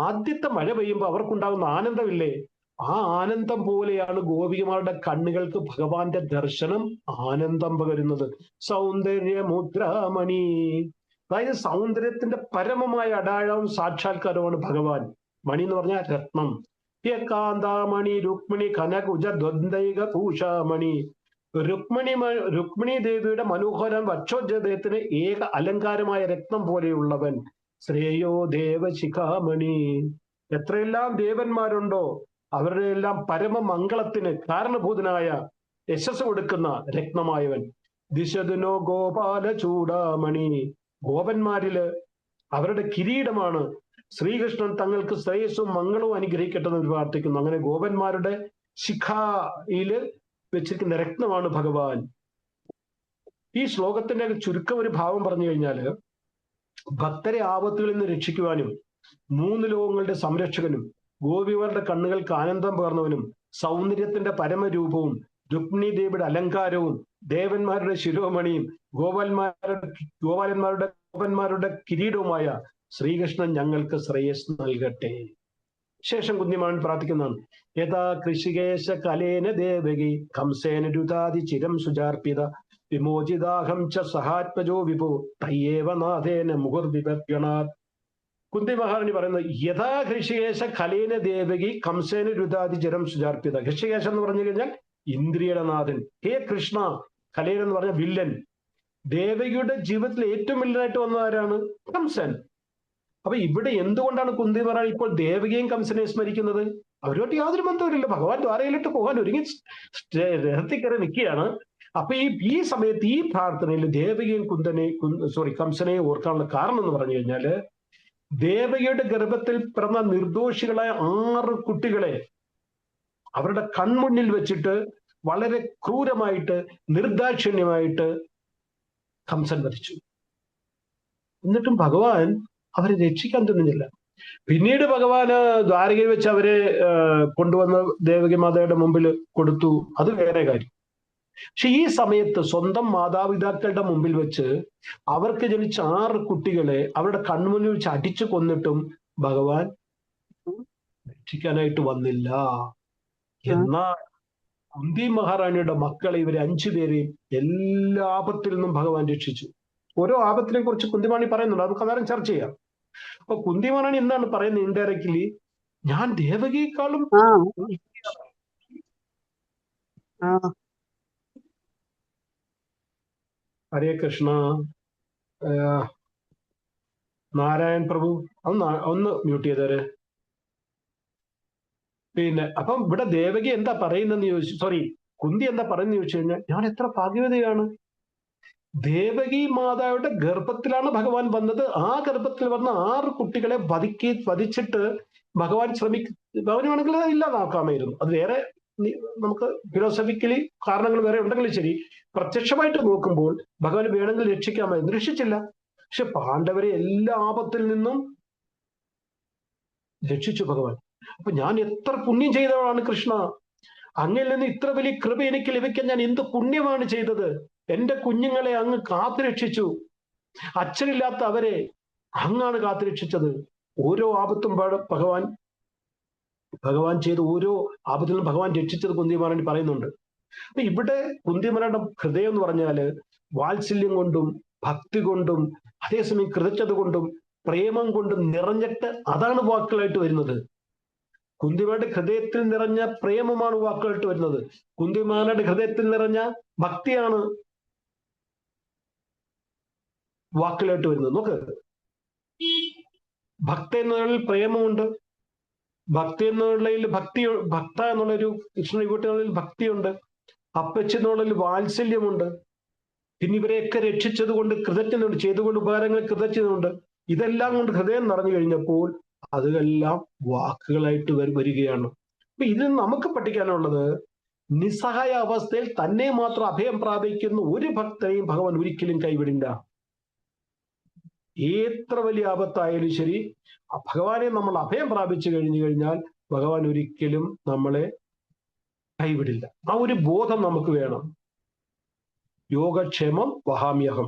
ആദ്യത്തെ മഴ പെയ്യുമ്പോൾ അവർക്കുണ്ടാകുന്ന ആനന്ദമില്ലേ, ആ ആനന്ദം പോലെയാണ് ഗോപികമാരുടെ കണ്ണുകൾക്ക് ഭഗവാന്റെ ദർശനം ആനന്ദം പകരുന്നത്. സൗന്ദര്യമുദ്രാമണി, അതായത് സൗന്ദര്യത്തിന്റെ പരമമായ അടയാളവും സാക്ഷാത്കാരമാണ് ഭഗവാൻ. മണി എന്ന് പറഞ്ഞാൽ രത്നം. കാന്താമണി രുക്മിണി കനകുജ ദ്വന്ദ്വൈക ഭൂഷാമണി, രുക്മിണി ദേവിയുടെ മനോഹരം വക്ഷോജയത്തിന് ഏക അലങ്കാരമായ രത്നം പോലെയുള്ളവൻ. ശ്രേയോ ദേവശിഖാമണി, എത്രയെല്ലാം ദേവന്മാരുണ്ടോ അവരുടെ എല്ലാം പരമമംഗളത്തിന് കാരണഭൂതനായ യശസ് കൊടുക്കുന്ന രത്നമായവൻ. ദിശതുനോ ഗോപാല ചൂടാമണി, ഗോപന്മാരില് അവരുടെ കിരീടമാണ്. ശ്രീകൃഷ്ണൻ തങ്ങൾക്ക് ശ്രേയസ്സും മംഗളവും അനുഗ്രഹിക്കട്ടെ എന്ന് പ്രാർത്ഥിക്കുന്നു. അങ്ങനെ ഗോപന്മാരുടെ ശിഖയില് വെച്ചിരിക്കുന്ന രത്നമാണ് ഭഗവാൻ. ഈ ശ്ലോകത്തിന്റെ ചുരുക്കം ഒരു ഭാവം പറഞ്ഞു കഴിഞ്ഞാല്, ഭക്തരെ ആപത്തുകളിൽ നിന്ന് രക്ഷിക്കുവാനും 3 ലോകങ്ങളുടെ സംരക്ഷകനും ഗോപിമാരുടെ കണ്ണുകൾക്ക് ആനന്ദം പകർന്നവനും സൗന്ദര്യത്തിന്റെ പരമരൂപവും രുക്മിണി ദേവിയുടെ അലങ്കാരവും ദേവന്മാരുടെ ശിരോമണിയും ഗോപാലന്മാരുടെ കിരീടവുമായ ശ്രീകൃഷ്ണൻ ഞങ്ങൾക്ക് ശ്രേയസ് നൽകട്ടെ. ശേഷം കുഞ്ഞിമാൻ പ്രാർത്ഥിക്കുന്നതാണ്. യഥാ കൃഷികേശ കലേന ദേവകി കംസേന രുതാതി ചിരം സുചാർപ്പിത വിമോചിതാഹം ച സഹാത്മജോ വിഭോ തയ്യേവ നാഥേന മുഹുർവിപദ്ഗണാത്. കുന്തി മഹാറാണി പറയുന്നത്, യഥാ ഹൃഷികേശ കലേന ദേവകി കംസേന രുതാതി ചിരം സുചാർപ്പിത. ഹൃഷികേശൻ എന്ന് പറഞ്ഞു കഴിഞ്ഞാൽ ഇന്ദ്രിയുടെ നാഥൻ. ഹേ കൃഷ്ണ, കലേൻ എന്ന് പറഞ്ഞ വില്ലൻ. ദേവകിയുടെ ജീവിതത്തിൽ ഏറ്റവും വില്ലനായിട്ട് വന്ന ആരാണ്? കംസൻ. അപ്പൊ ഇവിടെ എന്തുകൊണ്ടാണ് കുന്തി മഹാറാണി ഇപ്പോൾ ദേവകിയും കംസനെയും സ്മരിക്കുന്നത്? അവരുമായിട്ട് യാതൊരു ബന്ധവുമില്ല. ഭഗവാൻ ദ്വാരയിലിട്ട് പോകാൻ ഒരുങ്ങി രഥത്തിൽ കയറി നിൽക്കുകയാണ്. അപ്പൊ ഈ സമയത്ത് ഈ പ്രാർത്ഥനയിൽ ദേവകിയും കംസനെയും ഓർക്കാനുള്ള കാരണം എന്ന് പറഞ്ഞു കഴിഞ്ഞാല്, ദേവകിയുടെ ഗർഭത്തിൽ പിറന്ന നിർദോഷികളായ 6 കുട്ടികളെ അവരുടെ കൺമുന്നിൽ വെച്ചിട്ട് വളരെ ക്രൂരമായിട്ട് നിർദാക്ഷിണ്യമായിട്ട് കംസൻ വധിച്ചു. എന്നിട്ടും ഭഗവാൻ അവരെ രക്ഷിക്കാൻ തുനിഞ്ഞില്ല. പിന്നീട് ഭഗവാന് ദ്വാരകയിൽ വെച്ച് അവരെ കൊണ്ടുവന്ന് ദേവകി മാതയുടെ മുമ്പിൽ കൊടുത്തു, അത് വേറെ കാര്യം. പക്ഷെ ഈ സമയത്ത് സ്വന്തം മാതാപിതാക്കളുടെ മുമ്പിൽ വെച്ച് അവർക്ക് ജനിച്ച 6 കുട്ടികളെ അവരുടെ കൺമുന്നിൽ വെച്ച് അടിച്ചു കൊന്നിട്ടും ഭഗവാൻ രക്ഷിക്കാനായിട്ട് വന്നില്ല. എന്നാൽ കുന്തി മഹാറാണിയുടെ മക്കളെ ഇവരെ 5 പേരെയും എല്ലാ ആപത്തിൽ നിന്നും ഭഗവാൻ രക്ഷിച്ചു. ഓരോ ആപത്തിനെ കുറിച്ച് കുന്തിമഹാറാണി പറയുന്നുണ്ട്, അത് അന്നേരം ചർച്ച ചെയ്യാം. അപ്പൊ കുന്തി മഹാറാണി എന്താണ് പറയുന്നത് ഇൻഡയറക്ട്ലി? ഞാൻ ദേവകിയെക്കാളും ഹരേ കൃഷ്ണ. നാരായൺ പ്രഭു ഒന്ന് മ്യൂട്ട് ചെയ്തേരെ. പിന്നെ അപ്പം ഇവിടെ ദേവകി എന്താ പറയുന്നതെന്ന് ചോദിച്ചു, കുന്തി എന്താ പറയുന്നത് ചോദിച്ചു കഴിഞ്ഞാൽ, ഞാൻ എത്ര ഭാഗ്യവതിയാണ്. ദേവകി മാതായുടെ ഗർഭത്തിലാണ് ഭഗവാൻ വന്നത്. ആ ഗർഭത്തിൽ വന്ന 6 കുട്ടികളെ വധിച്ചിട്ട് ഭഗവാൻ ഭഗവാൻ വേണമെങ്കിൽ ഇല്ലാതാക്കാമായിരുന്നു. അത് വേറെ, നമുക്ക് ഫിലോസഫിക്കലി കാരണങ്ങൾ വേറെ ഉണ്ടെങ്കിലും ശരി, പ്രത്യക്ഷമായിട്ട് നോക്കുമ്പോൾ ഭഗവാൻ വേണമെങ്കിൽ രക്ഷിക്കാമായിരുന്നു. രക്ഷിച്ചില്ല. പക്ഷെ പാണ്ഡവരെ എല്ലാ ആപത്തിൽ നിന്നും രക്ഷിച്ചു ഭഗവാൻ. അപ്പൊ ഞാൻ എത്ര പുണ്യം ചെയ്തവളാണ് കൃഷ്ണ. അങ്ങിൽ നിന്ന് ഇത്ര വലിയ കൃപ എനിക്ക് ലഭിക്കാൻ ഞാൻ എന്ത് പുണ്യമാണ് ചെയ്തത്. എന്റെ കുഞ്ഞുങ്ങളെ അങ്ങ് കാത്തുരക്ഷിച്ചു. അച്ഛനില്ലാത്ത അവരെ അങ്ങാണ് കാത്തുരക്ഷിച്ചത്. ഓരോ ആപത്തും ഭഗവാൻ ചെയ്ത ഓരോ ആപത്തിലും ഭഗവാൻ രക്ഷിച്ചത് കുന്തി മഹാറാണി പറയുന്നുണ്ട്. അപ്പൊ ഇവിടെ കുന്തി മഹാറാണിയുടെ ഹൃദയം എന്ന് പറഞ്ഞാല് വാത്സല്യം കൊണ്ടും ഭക്തി കൊണ്ടും അതേസമയം കൃതജ്ഞത കൊണ്ടും പ്രേമം കൊണ്ടും നിറഞ്ഞിട്ട് അതാണ് വാക്കുകളായിട്ട് വരുന്നത്. കുന്തിമയുടെ ഹൃദയത്തിൽ നിറഞ്ഞ പ്രേമമാണ് വാക്കുകളായിട്ട് വരുന്നത്. കുന്തിമാനയുടെ ഹൃദയത്തിൽ നിറഞ്ഞ ഭക്തിയാണ് വാക്കുകളായിട്ട് വരുന്നത്. നോക്ക്, ഭക്ത എന്നുള്ളതിൽ പ്രേമമുണ്ട്, ഭക്തി എന്നുള്ളതിൽ ഭക്ത എന്നുള്ളൊരു കൃഷ്ണ വിഭൂതികളിൽ ഭക്തിയുണ്ട്, അപ്പച്ചി എന്നുള്ളതിൽ വാത്സല്യമുണ്ട്. പിന്നെ ഇവരെയൊക്കെ രക്ഷിച്ചത് കൊണ്ട് കൃതജ്ഞതയുണ്ട്, ചെയ്തുകൊണ്ട് ഉപകാരങ്ങൾ കൃതജ്ഞതയുണ്ട്. ഇതെല്ലാം കൊണ്ട് ഹൃദയം നിറഞ്ഞു കഴിഞ്ഞപ്പോൾ അതെല്ലാം വാക്കുകളായിട്ട് വരികയാണ്. അപ്പൊ ഇതിൽ നമുക്ക് പഠിക്കാനുള്ളത്, നിസ്സഹായ അവസ്ഥയിൽ തന്നെ മാത്രം അഭയം പ്രാപിക്കുന്ന ഒരു ഭക്തനെയും ഭഗവാൻ ഒരിക്കലും കൈവിടില്ല. എത്ര വലിയ ആപത്തായാലും ശരി, ഭഗവാനെ നമ്മൾ അഭയം പ്രാപിച്ചു കഴിഞ്ഞാൽ ഭഗവാൻ ഒരിക്കലും നമ്മളെ കൈവിടില്ല. ആ ഒരു ബോധം നമുക്ക് വേണം. യോഗക്ഷേമം വഹാമ്യഹം.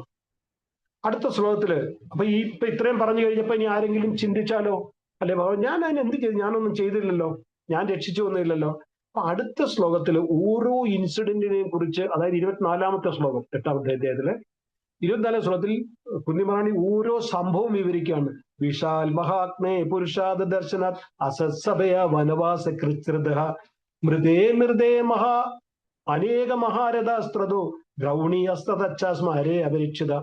അടുത്ത ശ്ലോകത്തില് അപ്പൊ ഇത്രയും പറഞ്ഞു കഴിഞ്ഞപ്പോ ഇനി ആരെങ്കിലും ചിന്തിച്ചാലോ, അല്ലെ ഭഗവാൻ ഞാൻ അതിന് എന്ത് ചെയ്തു, ഞാനൊന്നും ചെയ്തില്ലല്ലോ, ഞാൻ രക്ഷിച്ചു വന്നില്ലല്ലോ. അപ്പൊ അടുത്ത ശ്ലോകത്തില് ഓരോ ഇൻസിഡന്റിനെയും കുറിച്ച്, അതായത് 24-ാമത്തെ ശ്ലോകം 8-ാമത്തെ അധ്യായത്തില് 24-ാം ശ്ലോകത്തിൽ കുന്തി മഹാറാണി ഓരോ സംഭവം വിവരിക്കുകയാണ്. വിശാൽ മഹാത്മേ പുരുഷാദ ദർശനാത് അസത്സഭയ വനവാസ കൃത്രിത മൃദേ അനേക മഹാരഥാസ്ത്രതോ ദ്രൗണി അസ്തതച്ചാസ്മരേ അപരീക്ഷിത.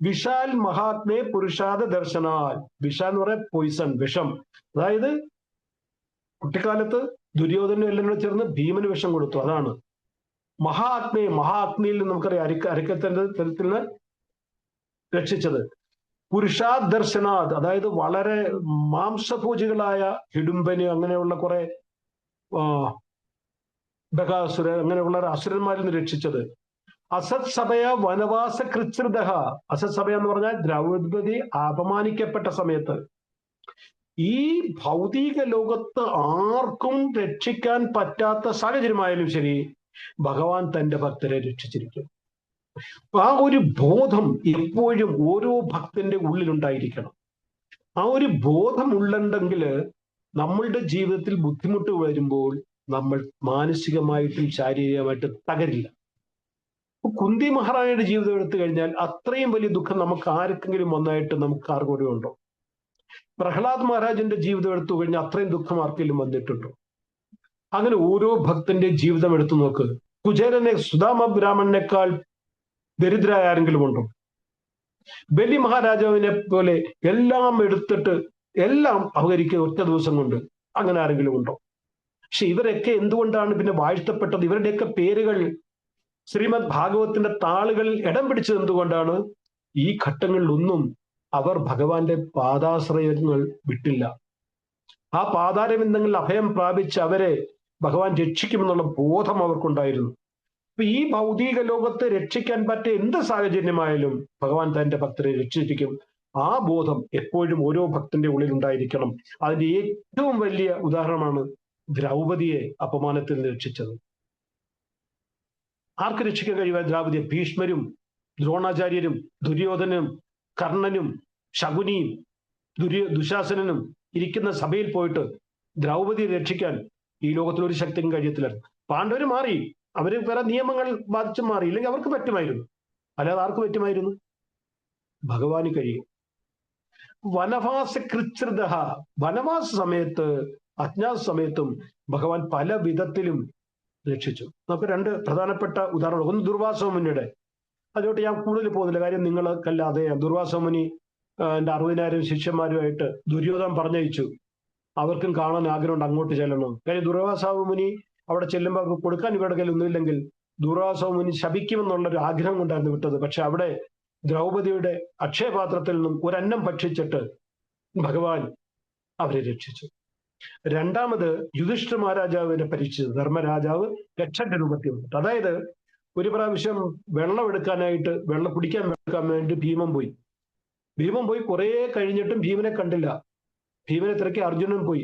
വിശാൽ മഹാത്മേ പുരുഷാദ ദർശനാൽ. വിഷ എന്ന് പറയാൻ പോയിസൺ, വിഷം. അതായത് കുട്ടിക്കാലത്ത് ദുര്യോധനും എല്ലാം കൂടെ ചേർന്ന് ഭീമന് വിഷം കൊടുത്തു, അതാണ് മഹാത്മേ. മഹാത്മയിൽ നിന്ന് നമുക്കറിയാം അരിക്കത്തിന്റെ തരത്തിൽ നിന്ന് രക്ഷിച്ചത്. പുരുഷാദ് ദർശനാദ്, അതായത് വളരെ മാംസഭോജികളായ ഹിഡുംബന് അങ്ങനെയുള്ള കുറെ ബകാസുര അങ്ങനെയുള്ള അസുരന്മാരിൽ നിന്ന് രക്ഷിച്ചത്. അസത് സഭയ വനവാസ കൃത്രിത. അസത് സഭയ എന്ന് പറഞ്ഞാൽ ദ്രൗപദി അപമാനിക്കപ്പെട്ട സമയത്ത്. ഈ ഭൗതിക ലോകത്ത് ആർക്കും രക്ഷിക്കാൻ പറ്റാത്ത സാഹചര്യമായാലും ശരി, ഭഗവാൻ തന്റെ ഭക്തരെ രക്ഷിച്ചിരിക്കും. ആ ഒരു ബോധം എപ്പോഴും ഓരോ ഭക്തന്റെ ഉള്ളിലുണ്ടായിരിക്കണം. ആ ഒരു ബോധം ഉള്ളുണ്ടെങ്കിൽ നമ്മളുടെ ജീവിതത്തിൽ ബുദ്ധിമുട്ട് വരുമ്പോൾ നമ്മൾ മാനസികമായിട്ടും ശാരീരികമായിട്ടും തകരില്ല. കുന്തി മഹാറാണിയുടെ ജീവിതം എടുത്തു കഴിഞ്ഞാൽ അത്രയും വലിയ ദുഃഖം നമുക്ക് ആർക്കെങ്കിലും വന്നായിട്ട് നമുക്ക് ആർക്കും ഉണ്ടോ? പ്രഹ്ലാദ് മഹാരാജന്റെ ജീവിതം എടുത്തു കഴിഞ്ഞാൽ അത്രയും ദുഃഖം ആർക്കെങ്കിലും വന്നിട്ടുണ്ടോ? അങ്ങനെ ഓരോ ഭക്തന്റെ ജീവിതം എടുത്തു നോക്ക്. കുചേരനെ സുദാമ ബ്രാഹ്മണനേക്കാൾ ദരിദ്രരായ ആരെങ്കിലും ഉണ്ടോ? ബലി മഹാരാജാവിനെ പോലെ എല്ലാം എടുത്തിട്ട് എല്ലാം അപഹരിക്കുക ഒറ്റ ദിവസം കൊണ്ട്. അങ്ങനെ ആരെങ്കിലും ഉണ്ടോ? പക്ഷെ ഇവരൊക്കെ എന്തുകൊണ്ടാണ് പിന്നെ വാഴ്ത്തപ്പെട്ടത്? ഇവരുടെയൊക്കെ പേരുകൾ ശ്രീമദ് ഭാഗവത്തിന്റെ താളുകളിൽ ഇടം പിടിച്ചത് എന്തുകൊണ്ടാണ്? ഈ ഘട്ടങ്ങളിലൊന്നും അവർ ഭഗവാന്റെ പാദാശ്രയങ്ങൾ വിട്ടില്ല. ആ പാതാരവിന്ദങ്ങളിൽ അഭയം പ്രാപിച്ച് അവരെ ഭഗവാൻ രക്ഷിക്കുമെന്നുള്ള ബോധം അവർക്കുണ്ടായിരുന്നു. അപ്പൊ ഈ ഭൗതിക ലോകത്തെ രക്ഷിക്കാൻ പറ്റിയ എന്ത് സാഹചര്യമായാലും ഭഗവാൻ തന്റെ ഭക്തരെ രക്ഷിച്ചിരിക്കും. ആ ബോധം എപ്പോഴും ഓരോ ഭക്തന്റെ ഉള്ളിൽ ഉണ്ടായിരിക്കണം. അതിന്റെ ഏറ്റവും വലിയ ഉദാഹരണമാണ് ദ്രൗപദിയെ അപമാനത്തിൽ നിന്ന് രക്ഷിച്ചത്. ആർക്ക് രക്ഷിക്കാൻ കഴിയുക ദ്രൗപദിയെ? ഭീഷ്മരും ദ്രോണാചാര്യരും ദുര്യോധനും കർണനും ശകുനിയും ദുശാസനനും ഇരിക്കുന്ന സഭയിൽ പോയിട്ട് ദ്രൗപദിയെ രക്ഷിക്കാൻ ഈ ലോകത്തിൽ ഒരു ശക്തിക്കും കഴിയത്തില്ലായിരുന്നു. പാണ്ഡവര് മാറി, അവര് വേറെ നിയമങ്ങൾ ബാധിച്ചു മാറി, ഇല്ലെങ്കിൽ അവർക്ക് പറ്റുമായിരുന്നു. അല്ലാതെ ആർക്ക് പറ്റുമായിരുന്നു? ഭഗവാന് കഴിയും. വനവാസ കൃത്രിത, വനവാസ സമയത്ത് അജ്ഞാത സമയത്തും ഭഗവാൻ പല വിധത്തിലും രക്ഷിച്ചു. നമുക്ക് രണ്ട് പ്രധാനപ്പെട്ട ഉദാഹരണം. ഒന്ന് ദുർവാസ മുനിയുടെ, അതിലോട്ട് ഞാൻ കൂടുതൽ പോകുന്നില്ല, കാര്യം നിങ്ങൾക്കല്ലാതെ. ദുർവാസ മുനി 60,000 ശിഷ്യന്മാരുമായിട്ട് ദുര്യോധനൻ പറഞ്ഞയച്ചു. അവർക്കും കാണാൻ ആഗ്രഹമുണ്ട്, അങ്ങോട്ട് ചെല്ലണം. കാര്യം ദുർവാസ മുനി അവിടെ ചെല്ലുമ്പോൾ അവർക്ക് കൊടുക്കാൻ ഇവരുടെ കയ്യിൽ ഒന്നുമില്ലെങ്കിൽ ദുർവാസ മുനി ശപിക്കുമെന്നുള്ളൊരു ആഗ്രഹം കൊണ്ടായിരുന്നു വിട്ടത്. പക്ഷെ അവിടെ ദ്രൗപദിയുടെ അക്ഷയപാത്രത്തിൽ നിന്നും ഒരന്നം ഭക്ഷിച്ചിട്ട് ഭഗവാൻ അവരെ രക്ഷിച്ചു. രണ്ടാമത് യുധിഷ്ഠിര മഹാരാജാവിനെ പരീക്ഷിച്ചത്. ധർമ്മരാജാവ് യക്ഷന്റെ രൂപത്തിൽ വന്നിട്ട്, അതായത് ഒരു പ്രാവശ്യം വെള്ളം എടുക്കാനായിട്ട്, വെള്ളം കുടിക്കാൻ വേണ്ടി ഭീമൻ പോയി കുറെ കഴിഞ്ഞിട്ടും ഭീമനെ കണ്ടില്ല. ഭീമനെ തിരക്കി അർജുനൻ പോയി.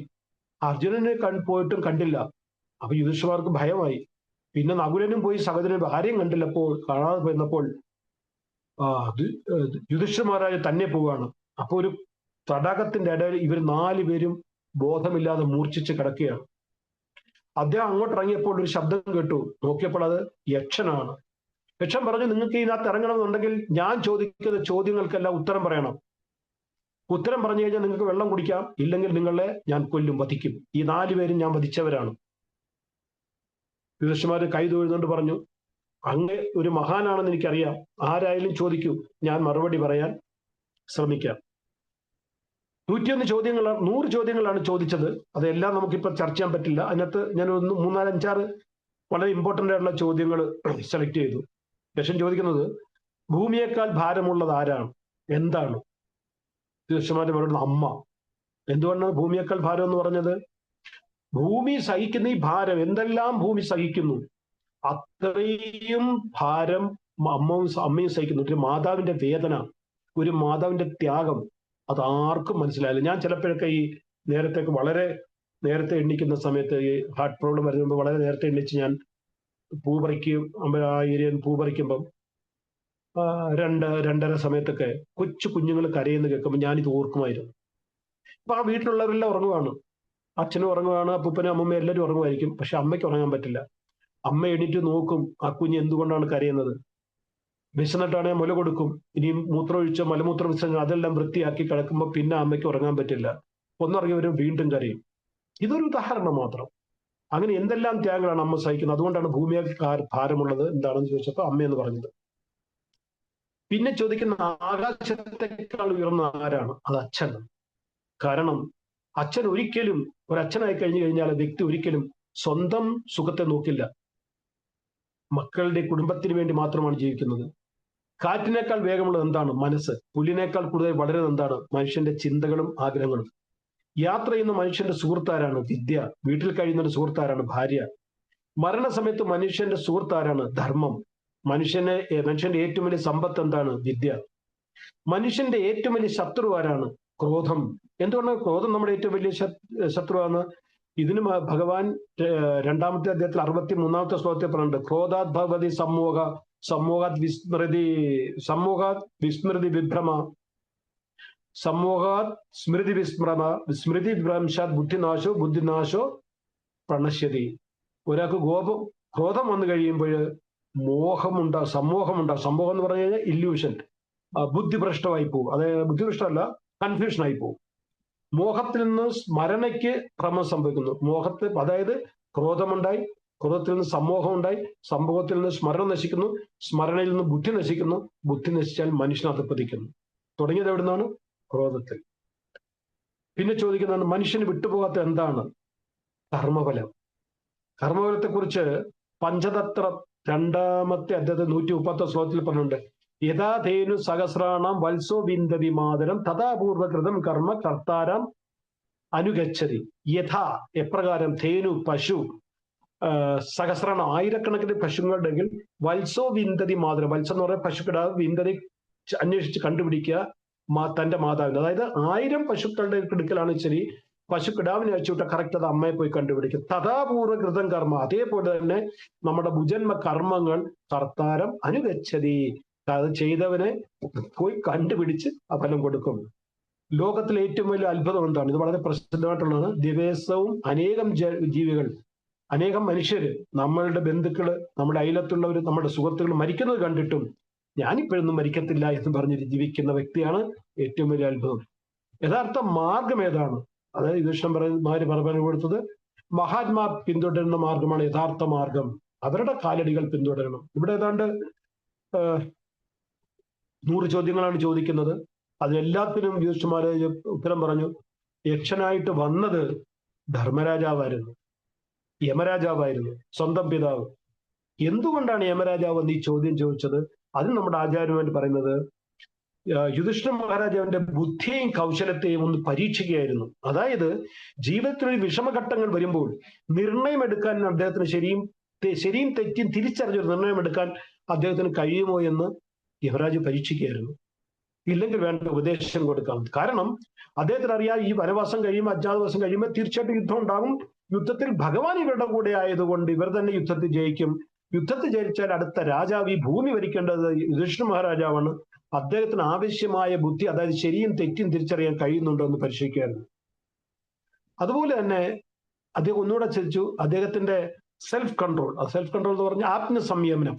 അർജുനനെ പോയിട്ടും കണ്ടില്ല. അപ്പൊ യുധിഷ്ഠിരമാർക്ക് ഭയമായി. പിന്നെ നകുലനും പോയി, സഹോദരനും ആരെയും കണ്ടില്ലപ്പോൾ, കാണാതെ പോയിരുന്നപ്പോൾ യുധിഷ്ഠിര മഹാരാജ് തന്നെ പോവുകയാണ്. അപ്പൊ ഒരു തടാകത്തിന്റെ ഇടയിൽ ഇവർ 4 പേരും ബോധമില്ലാതെ മൂർച്ഛിച്ച് കിടക്കുകയാണ്. അദ്ദേഹം അങ്ങോട്ട് ഇറങ്ങിയപ്പോൾ ഒരു ശബ്ദം കേട്ടു. നോക്കിയപ്പോൾ അത് യക്ഷനാണ്. യക്ഷൻ പറഞ്ഞു, നിങ്ങൾക്ക് ഇതിനകത്ത് ഇറങ്ങണമെന്നുണ്ടെങ്കിൽ ഞാൻ ചോദിക്കുന്ന ചോദ്യങ്ങൾക്കെല്ലാം ഉത്തരം പറയണം. ഉത്തരം പറഞ്ഞു കഴിഞ്ഞാൽ നിങ്ങൾക്ക് വെള്ളം കുടിക്കാം, ഇല്ലെങ്കിൽ നിങ്ങളെ ഞാൻ കൊല്ലും, വധിക്കും. ഈ 4 പേരും ഞാൻ വധിച്ചവരാണ്. യുധിഷ്ഠിരന്മാര് കൈ തൊഴുന്നുകൊണ്ട് പറഞ്ഞു, അങ്ങ് ഒരു മഹാനാണെന്ന് എനിക്കറിയാം, ആരായാലും ചോദിക്കൂ, ഞാൻ മറുപടി പറയാൻ ശ്രമിക്കാം. 101 ചോദ്യങ്ങളാണ്, 100 ചോദ്യങ്ങളാണ് ചോദിച്ചത്. അതെല്ലാം നമുക്കിപ്പോൾ ചർച്ച ചെയ്യാൻ പറ്റില്ല. അതിനകത്ത് ഞാൻ 3, 4, 5, 6 വളരെ ഇമ്പോർട്ടൻ്റ് ആയിട്ടുള്ള ചോദ്യങ്ങൾ സെലക്ട് ചെയ്തു. യക്ഷൻ ചോദിക്കുന്നത്, ഭൂമിയേക്കാൾ ഭാരമുള്ളത് ആരാണ്, എന്താണ്? യുധിഷ്ഠിരന്മാരുടെ പറയുന്നത് അമ്മ. എന്തുകൊണ്ടാണ് ഭൂമിയേക്കാൾ ഭാരം എന്ന് പറഞ്ഞത്? ഭൂമി സഹിക്കുന്ന ഈ ഭാരം, എന്തെല്ലാം ഭൂമി സഹിക്കുന്നു, അത്രയും ഭാരം അമ്മയും സഹിക്കുന്നു. ഒരു മാതാവിന്റെ വേദന, ഒരു മാതാവിന്റെ ത്യാഗം, അത് ആർക്കും മനസ്സിലായില്ല. ഞാൻ ചിലപ്പോഴൊക്കെ ഈ വളരെ നേരത്തെ എണ്ണിക്കുന്ന സമയത്ത്, ഈ ഹാർട്ട് പ്രോബ്ലം വരുമ്പോൾ വളരെ നേരത്തെ എണ്ണിച്ച് ഞാൻ പൂ പറിക്കും, ആ ഏരിയയിൽ പൂ പറിക്കുമ്പം 2-2:30 സമയത്തൊക്കെ കൊച്ചു കുഞ്ഞുങ്ങൾ കരയെന്ന് കേൾക്കുമ്പോൾ ഞാനിത് ഓർക്കുമായിരുന്നു. അപ്പൊ ആ വീട്ടിലുള്ളവരെല്ലാം ഉറങ്ങുവാണ്, അച്ഛനും ഉറങ്ങുവാണ്, അപ്പൂപ്പനും അമ്മമ്മയും എല്ലാവരും ഉറങ്ങുമായിരിക്കും. പക്ഷെ അമ്മയ്ക്ക് ഉറങ്ങാൻ പറ്റില്ല. അമ്മ എണീറ്റ് നോക്കും, ആ കുഞ്ഞ് എന്തുകൊണ്ടാണ് കരയുന്നത്. വിശന്നിട്ടാണെങ്കിൽ മുല കൊടുക്കും, ഇനിയും മൂത്രമൊഴിച്ച മലമൂത്ര വിസർജനം അതെല്ലാം വൃത്തിയാക്കി കിടക്കുമ്പോൾ പിന്നെ അമ്മയ്ക്ക് ഉറങ്ങാൻ പറ്റില്ല. ഒന്നുറങ്ങിയവരും വീണ്ടും കരയും. ഇതൊരു ഉദാഹരണം മാത്രം. അങ്ങനെ എന്തെല്ലാം ത്യാഗങ്ങളാണ് അമ്മ സഹിക്കുന്നത്. അതുകൊണ്ടാണ് ഭൂമിയേക്കാൾ ഭാരമുള്ളത് എന്താണെന്ന് ചോദിച്ചപ്പോൾ അമ്മയെന്ന് പറഞ്ഞത്. പിന്നെ ചോദിക്കുന്ന, ആകാശത്തെക്കാൾ ഉയർന്ന ആരാണ്? അത് അച്ഛനാണ്. കാരണം അച്ഛൻ ഒരിക്കലും, ഒരച്ഛനായി കഴിഞ്ഞു കഴിഞ്ഞാൽ വ്യക്തി ഒരിക്കലും സ്വന്തം സുഖത്തെ നോക്കില്ല, മക്കളുടെ കുടുംബത്തിന് വേണ്ടി മാത്രമാണ് ജീവിക്കുന്നത്. കാറ്റിനേക്കാൾ വേഗമുള്ളത് എന്താണ്? മനസ്സ്. പുല്ലിനേക്കാൾ കൂടുതൽ വളരുന്നത് എന്താണ്? മനുഷ്യന്റെ ചിന്തകളും ആഗ്രഹങ്ങളും. യാത്ര ചെയ്യുന്ന മനുഷ്യന്റെ സുഹൃത്താരാണ്? വിദ്യ. വീട്ടിൽ കഴിയുന്ന സുഹൃത്താരാണ്? ഭാര്യ. മരണസമയത്ത് മനുഷ്യന്റെ സുഹൃത്താരാണ്? ധർമ്മം. മനുഷ്യന്റെ ഏറ്റവും വലിയ സമ്പത്ത് എന്താണ്? വിദ്യ. മനുഷ്യന്റെ ഏറ്റവും വലിയ ശത്രു ആരാണ്? ക്രോധം. എന്തുകൊണ്ടാണ് ക്രോധം നമ്മുടെ ഏറ്റവും വലിയ ശത്രുവാണ്? ഇതിന് ഭഗവാൻ 2-ാമത്തെ അധ്യായത്തിൽ 63-ാമത്തെ ശ്ലോകത്തിൽ പറഞ്ഞിട്ടുണ്ട്, ക്രോധാത് ഭവതി സമോഹാത് വിസ്മൃതി വിഭ്രമ സ്മൃതി വിഭ്രംശാത് ബുദ്ധിനാശോ പ്രണശ്യതി. ഒരാൾക്ക് ക്രോധം വന്നു കഴിയുമ്പോൾ മോഹമുണ്ടാകും, സമോഹം എന്ന് പറഞ്ഞു കഴിഞ്ഞാൽ ഇല്യൂഷൻ, ബുദ്ധിഭ്രഷ്ടമായി പോകും. അതായത് ബുദ്ധിഭ്രഷ്ടമല്ല, കൺഫ്യൂഷൻ ആയി പോകും. മോഹത്തിൽ നിന്ന് സ്മരണയ്ക്ക് ഭ്രമം സംഭവിക്കുന്നു. അതായത് ക്രോധമുണ്ടായി, ക്രോധത്തിൽ നിന്ന് സമൂഹം ഉണ്ടായി, സംഭവത്തിൽ നിന്ന് സ്മരണ നശിക്കുന്നു, സ്മരണയിൽ നിന്ന് ബുദ്ധി നശിക്കുന്നു, ബുദ്ധി നശിച്ചാൽ മനുഷ്യൻ അധപ്പതിക്കുന്നു. തുടങ്ങിയത് എവിടുന്നാണ്? ക്രോധത്തിൽ. പിന്നെ ചോദിക്കുന്നതാണ് മനുഷ്യന് വിട്ടുപോകാത്ത എന്താണ്? കർമ്മഫലം. കർമ്മഫലത്തെക്കുറിച്ച് പഞ്ചതത്ര 2-ാമത്തെ അധ്യായത്തിൽ 130 ശ്ലോകത്തിൽ പറഞ്ഞിട്ടുണ്ട്. യഥാ ധേനു സഹസ്രാണം വത്സോ വിന്ദതി മാതരം തഥാപൂർവകൃതം കർമ്മ കർത്താരം അനുഗച്ഛതി. യഥാ എപ്രകാരം, ധേനു പശു, സഹസ്രാണം ആയിരക്കണക്കിന് പശുക്കളുണ്ടെങ്കിൽ, വത്സോ വിന്ദതി മാതരം, വത്സം എന്ന് പറയുന്ന പശുക്കിടാവ്, വിന്ദതി അന്വേഷിച്ച് കണ്ടുപിടിക്കുക തന്റെ മാതാവിന്. അതായത് 1000 പശുക്കളുടെ എടുക്കലാണ് ശരി, പശുക്കിടാവിനെ അയച്ചുവിട്ട കറക്റ്റ് അത് അമ്മയെ പോയി കണ്ടുപിടിക്കും. തഥാപൂർവകൃതം കർമ്മ, അതേപോലെ തന്നെ നമ്മുടെ ഭുജന്മ കർമ്മങ്ങൾ കർത്താരം അനുഗച്ഛതി, അത് ചെയ്തവനെ പോയി കണ്ടുപിടിച്ച് ആ ഫലം കൊടുക്കും. ലോകത്തിലെ ഏറ്റവും വലിയ അത്ഭുതം എന്താണ്? ഇത് വളരെ പ്രസിദ്ധമായിട്ടുള്ളതാണ്. ദിവസവും അനേകം ജീവികൾ, അനേകം മനുഷ്യര്, നമ്മളുടെ ബന്ധുക്കള്, നമ്മുടെ അയലത്തുള്ളവർ, നമ്മുടെ സുഹൃത്തുക്കൾ മരിക്കുന്നത് കണ്ടിട്ടും ഞാനിപ്പോഴൊന്നും മരിക്കത്തില്ല എന്ന് പറഞ്ഞിട്ട് ജീവിക്കുന്ന വ്യക്തിയാണ് ഏറ്റവും വലിയ അത്ഭുതം. യഥാർത്ഥ മാർഗം ഏതാണ്? അതായത് യുധിഷ്ഠിരൻ പറഞ്ഞു കൊടുത്തത് മഹാത്മാ പിന്തുടരുന്ന മാർഗമാണ് യഥാർത്ഥ മാർഗം. അവരുടെ കാലടികൾ പിന്തുടരണം. ഇവിടെ ഏതാണ്ട് 100 ചോദ്യങ്ങളാണ് ചോദിക്കുന്നത്. അതിലെല്ലാത്തിനും യുധിഷ്ഠിരൻ ഉത്തരം പറഞ്ഞു. യക്ഷനായിട്ട് വന്നത് ധർമ്മരാജാവായിരുന്നു, യമരാജാവായിരുന്നു, സ്വന്തം പിതാവ്. എന്തുകൊണ്ടാണ് യമരാജാവ് എന്ന് ഈ ചോദ്യം ചോദിച്ചത്? അതിന് നമ്മുടെ ആചാര്യന്മാർ പറയുന്നത് യുധിഷ്ഠിര മഹാരാജാവിന്റെ ബുദ്ധിയെയും കൗശലത്തെയും ഒന്ന് പരീക്ഷിക്കുകയായിരുന്നു. അതായത് ജീവിതത്തിൽ ഒരു വിഷമഘട്ടങ്ങൾ വരുമ്പോൾ നിർണയം എടുക്കാൻ അദ്ദേഹത്തിന് ശരിയും തെറ്റും തിരിച്ചറിഞ്ഞൊരു നിർണയം എടുക്കാൻ അദ്ദേഹത്തിന് കഴിയുമോ എന്ന് യമരാജ് പരീക്ഷിക്കുകയായിരുന്നു. ഇല്ലെങ്കിൽ വേണ്ട ഉപദേശം കൊടുക്കാം. കാരണം അദ്ദേഹത്തിന് അറിയാം, ഈ വനവാസം കഴിയുമ്പോൾ, അജ്ഞാതവാസം കഴിയുമ്പോൾ തീർച്ചയായിട്ടും യുദ്ധം ഉണ്ടാകും. യുദ്ധത്തിൽ ഭഗവാൻ ഇവരുടെ കൂടെ ആയതുകൊണ്ട് ഇവർ തന്നെ യുദ്ധത്തിൽ ജയിക്കും. യുദ്ധത്തിൽ ജയിച്ചാൽ അടുത്ത രാജാവ്, ഈ ഭൂമി ഭരിക്കേണ്ടത് യുധിഷ്ഠിര മഹാരാജാവാണ്. അദ്ദേഹത്തിന് ആവശ്യമായ ബുദ്ധി, അതായത് ശരിയും തെറ്റും തിരിച്ചറിയാൻ കഴിയുന്നുണ്ടോ എന്ന് പരിശോധിക്കുകയായിരുന്നു. അതുപോലെ തന്നെ അദ്ദേഹം ഒന്നുകൂടെ ചിന്തിച്ചു, അദ്ദേഹത്തിന്റെ സെൽഫ് കൺട്രോൾ എന്ന് പറഞ്ഞ ആത്മസംയമനം.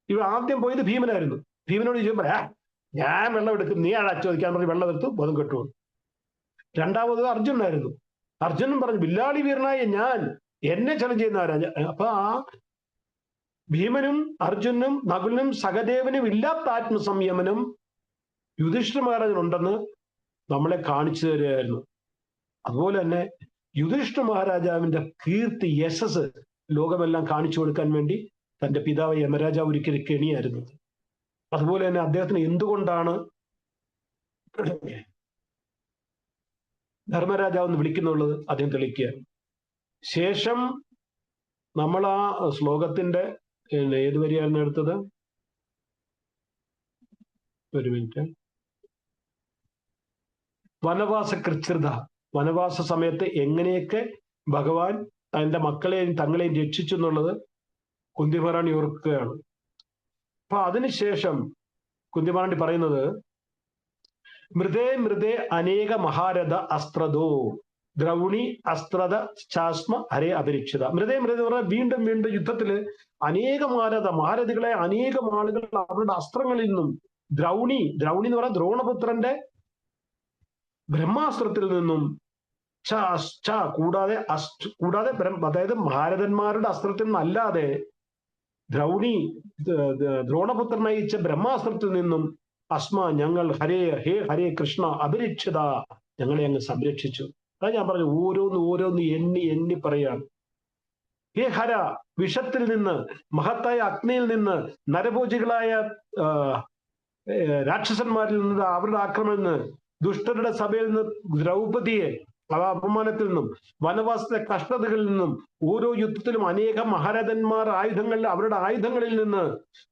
ഇവ ആദ്യം പോയത് ഭീമനായിരുന്നു. ഭീമനോട് ചോദിക്കുമ്പോൾ ഞാൻ വെള്ളം എടുക്കും, നീ ആളെ ചോദിക്കാൻ പറഞ്ഞ് വെള്ളം എടുത്തു, ബോധം കെട്ടു. രണ്ടാമത് അർജുനായിരുന്നു. അർജുനൻ പറഞ്ഞു, ബില്ലാളി വീരനായ ഞാൻ, എന്നെ ചലഞ്ച് ചെയ്യുന്ന ആരാ? അപ്പൊ ആ ഭീമനും അർജുനും നകുലനും സഹദേവനും ഇല്ലാത്ത ആത്മസംയമനം യുധിഷ്ഠിര മഹാരാജനുണ്ടെന്ന് നമ്മളെ കാണിച്ചു തരികയായിരുന്നു. അതുപോലെ തന്നെ യുധിഷ്ഠിര മഹാരാജാവിന്റെ കീർത്തി, യശസ് ലോകമെല്ലാം കാണിച്ചു കൊടുക്കാൻ വേണ്ടി തന്റെ പിതാവ് യമരാജാവ് ഒരിക്കലും കെണിയായിരുന്നു. അതുപോലെ തന്നെ അദ്ദേഹത്തിന് എന്തുകൊണ്ടാണ് ധർമ്മരാജാവ് എന്ന് വിളിക്കുന്നുള്ളത് അദ്ദേഹം തെളിയിക്കുക. ശേഷം നമ്മൾ ആ ശ്ലോകത്തിന്റെ ഏത് വരിയാണ് എടുത്തത്? ഒരു മിനിറ്റ്. വനവാസ കൃച്ഛൃത, വനവാസ സമയത്ത് എങ്ങനെയൊക്കെ ഭഗവാൻ തന്റെ മക്കളെയും തങ്ങളെയും രക്ഷിച്ചു എന്നുള്ളത് കുന്തിമഹാറാണി ഓർക്കുകയാണ്. അപ്പൊ അതിനുശേഷം കുന്തിമഹാറാണി പറയുന്നത്, മൃതേ മൃതേ അനേക മഹാരഥ അസ്ത്രദോ ദ്രൗണി അസ്ത്രത ചാസ്മ ഹരേ അപരീക്ഷിത. മൃതേ മൃത എന്ന് പറഞ്ഞാൽ വീണ്ടും വീണ്ടും യുദ്ധത്തില് അനേകം മഹാരഥികളെ അനേകം ആളുകൾ അവരുടെ അസ്ത്രങ്ങളിൽ നിന്നും, ദ്രൗണി എന്ന് പറഞ്ഞാൽ ദ്രോണപുത്രന്റെ ബ്രഹ്മാസ്ത്രത്തിൽ നിന്നും, കൂടാതെ അതായത് മഹാരഥന്മാരുടെ അസ്ത്രത്തിൽ നിന്നല്ലാതെ ദ്രോണപുത്രൻ നയിച്ച ബ്രഹ്മാസ്ത്രത്തിൽ നിന്നും ഞങ്ങൾ ഹരേ കൃഷ്ണ അപരീക്ഷിത, ഞങ്ങളെ അങ്ങ് സംരക്ഷിച്ചു. അതാ ഞാൻ പറഞ്ഞു, ഓരോന്ന് എണ്ണി പറയാണ്. ഹേ ഹര, വിഷത്തിൽ നിന്ന്, മഹത്തായ അഗ്നിയിൽ നിന്ന്, നരഭോജികളായ രാക്ഷസന്മാരിൽ നിന്ന്, അവരുടെ ആക്രമണത്തിൽ നിന്ന്, ദുഷ്ടരുടെ സഭയിൽ നിന്ന് ദ്രൗപദിയെ അപമാനത്തിൽ നിന്നും, വനവാസത്തെ കഷ്ടതകളിൽ നിന്നും, ഓരോ യുദ്ധത്തിലും അനേകം മഹാരഥന്മാർ അവരുടെ ആയുധങ്ങളിൽ നിന്ന്,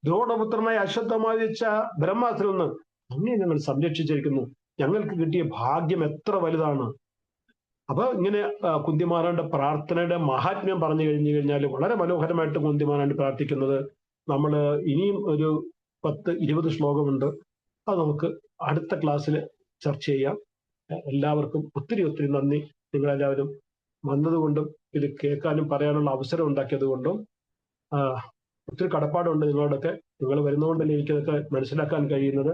ദ്രോണപുത്രനായ അശ്വത്ഥമായി വെച്ച ബ്രഹ്മാസ്ത്രത്തിൽ നിന്ന് അങ്ങനെ ഞങ്ങൾ സംരക്ഷിച്ചിരിക്കുന്നു. ഞങ്ങൾക്ക് കിട്ടിയ ഭാഗ്യം എത്ര വലുതാണ്. അപ്പൊ ഇങ്ങനെ കുന്തിമഹാറാണിയുടെ പ്രാർത്ഥനയുടെ മഹാത്മ്യം പറഞ്ഞു കഴിഞ്ഞാൽ വളരെ മനോഹരമായിട്ട് കുന്തിമഹാറാണി പ്രാർത്ഥിക്കുന്നത്. നമ്മൾ ഇനിയും ഒരു 10-20 ശ്ലോകമുണ്ട്. അത് നമുക്ക് അടുത്ത ക്ലാസ്സിൽ ചർച്ച ചെയ്യാം. എല്ലാവർക്കും ഒത്തിരി നന്ദി. നിങ്ങളെല്ലാവരും വന്നതുകൊണ്ടും ഇത് കേൾക്കാനും പറയാനുള്ള അവസരം ഉണ്ടാക്കിയത് കൊണ്ടും ഒത്തിരി കടപ്പാടുണ്ട് നിങ്ങളോടൊക്കെ. നിങ്ങൾ വരുന്നതുകൊണ്ടല്ലേ എനിക്കതൊക്കെ മനസ്സിലാക്കാൻ കഴിയുന്നത്.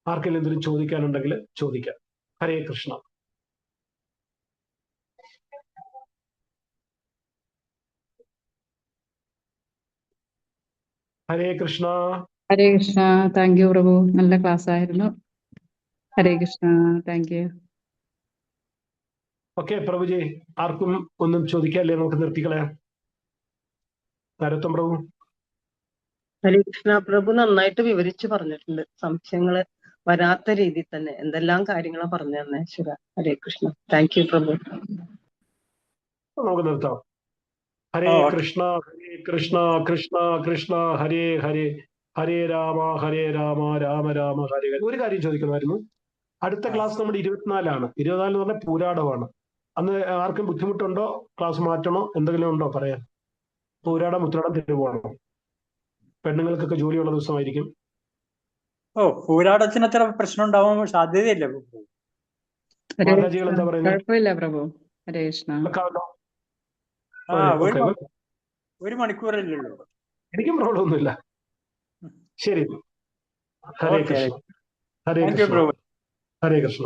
ആർക്കെങ്കിലും എന്തെങ്കിലും ചോദിക്കാനുണ്ടെങ്കിൽ ചോദിക്കാം. ഹരേ കൃഷ്ണ. ഹരേ കൃഷ്ണ. ഹരേ കൃഷ്ണ. താങ്ക് യു പ്രഭു, നല്ല ക്ലാസ് ആയിരുന്നു. Hare Krishna. Thank you. Okay പ്രഭുജി, ആർക്കും ഒന്നും ചോദിക്കാല്ലേ? നമുക്ക് നിർത്തിക്കളയാം. നരോത്തം പ്രഭു. ഹരികൃഷ്ണ പ്രഭു നന്നായിട്ട് വിവരിച്ചു പറഞ്ഞിട്ടുണ്ട്. സംശയങ്ങള് വരാത്ത രീതിയിൽ തന്നെ എന്തെല്ലാം കാര്യങ്ങളാ പറഞ്ഞു തന്നെ. ശിവ ഹരേ കൃഷ്ണ. താങ്ക് യു പ്രഭു. നമുക്ക് നിർത്താം. ഹരേ കൃഷ്ണ കൃഷ്ണ കൃഷ്ണ ഹരേ ഹരേ, ഹരേ രാമ രാമ രാമ ഹരേ ഹരേ. ഒരു കാര്യം ചോദിക്കണമായിരുന്നു. അടുത്ത ക്ലാസ് നമ്മുടെ 24 24 എന്ന് പറഞ്ഞാൽ പൂരാടമാണ്. അന്ന് ആർക്കും ബുദ്ധിമുട്ടുണ്ടോ? ക്ലാസ് മാറ്റണോ? എന്തെങ്കിലും ഉണ്ടോ പറയാൻ? പൂരാടം, ഉത്രാടം, തിരുവോണം. പെണ്ണുങ്ങൾക്കൊക്കെ ജോലിയുള്ള ദിവസമായിരിക്കും. പൂരാടത്തിന് അത്ര പ്രശ്നം ഉണ്ടാവാൻ സാധ്യതയില്ല. ഹരേ മാതാജികൾ കൃഷ്ണ. എന്താ പറയുന്നത്? കുഴപ്പമില്ല പ്രഭു. ഹരേ കൃഷ്ണ. കേൾക്കാമല്ലോ? ഒരു മണിക്കൂറല്ലേ ഉള്ളൂ. എനിക്കും പ്രോബ്ലം ഒന്നുമില്ല. ശരി, ഹരേ കൃഷ്ണ. ഹരേ കൃഷ്ണ. ഹരേ കൃഷ്ണ.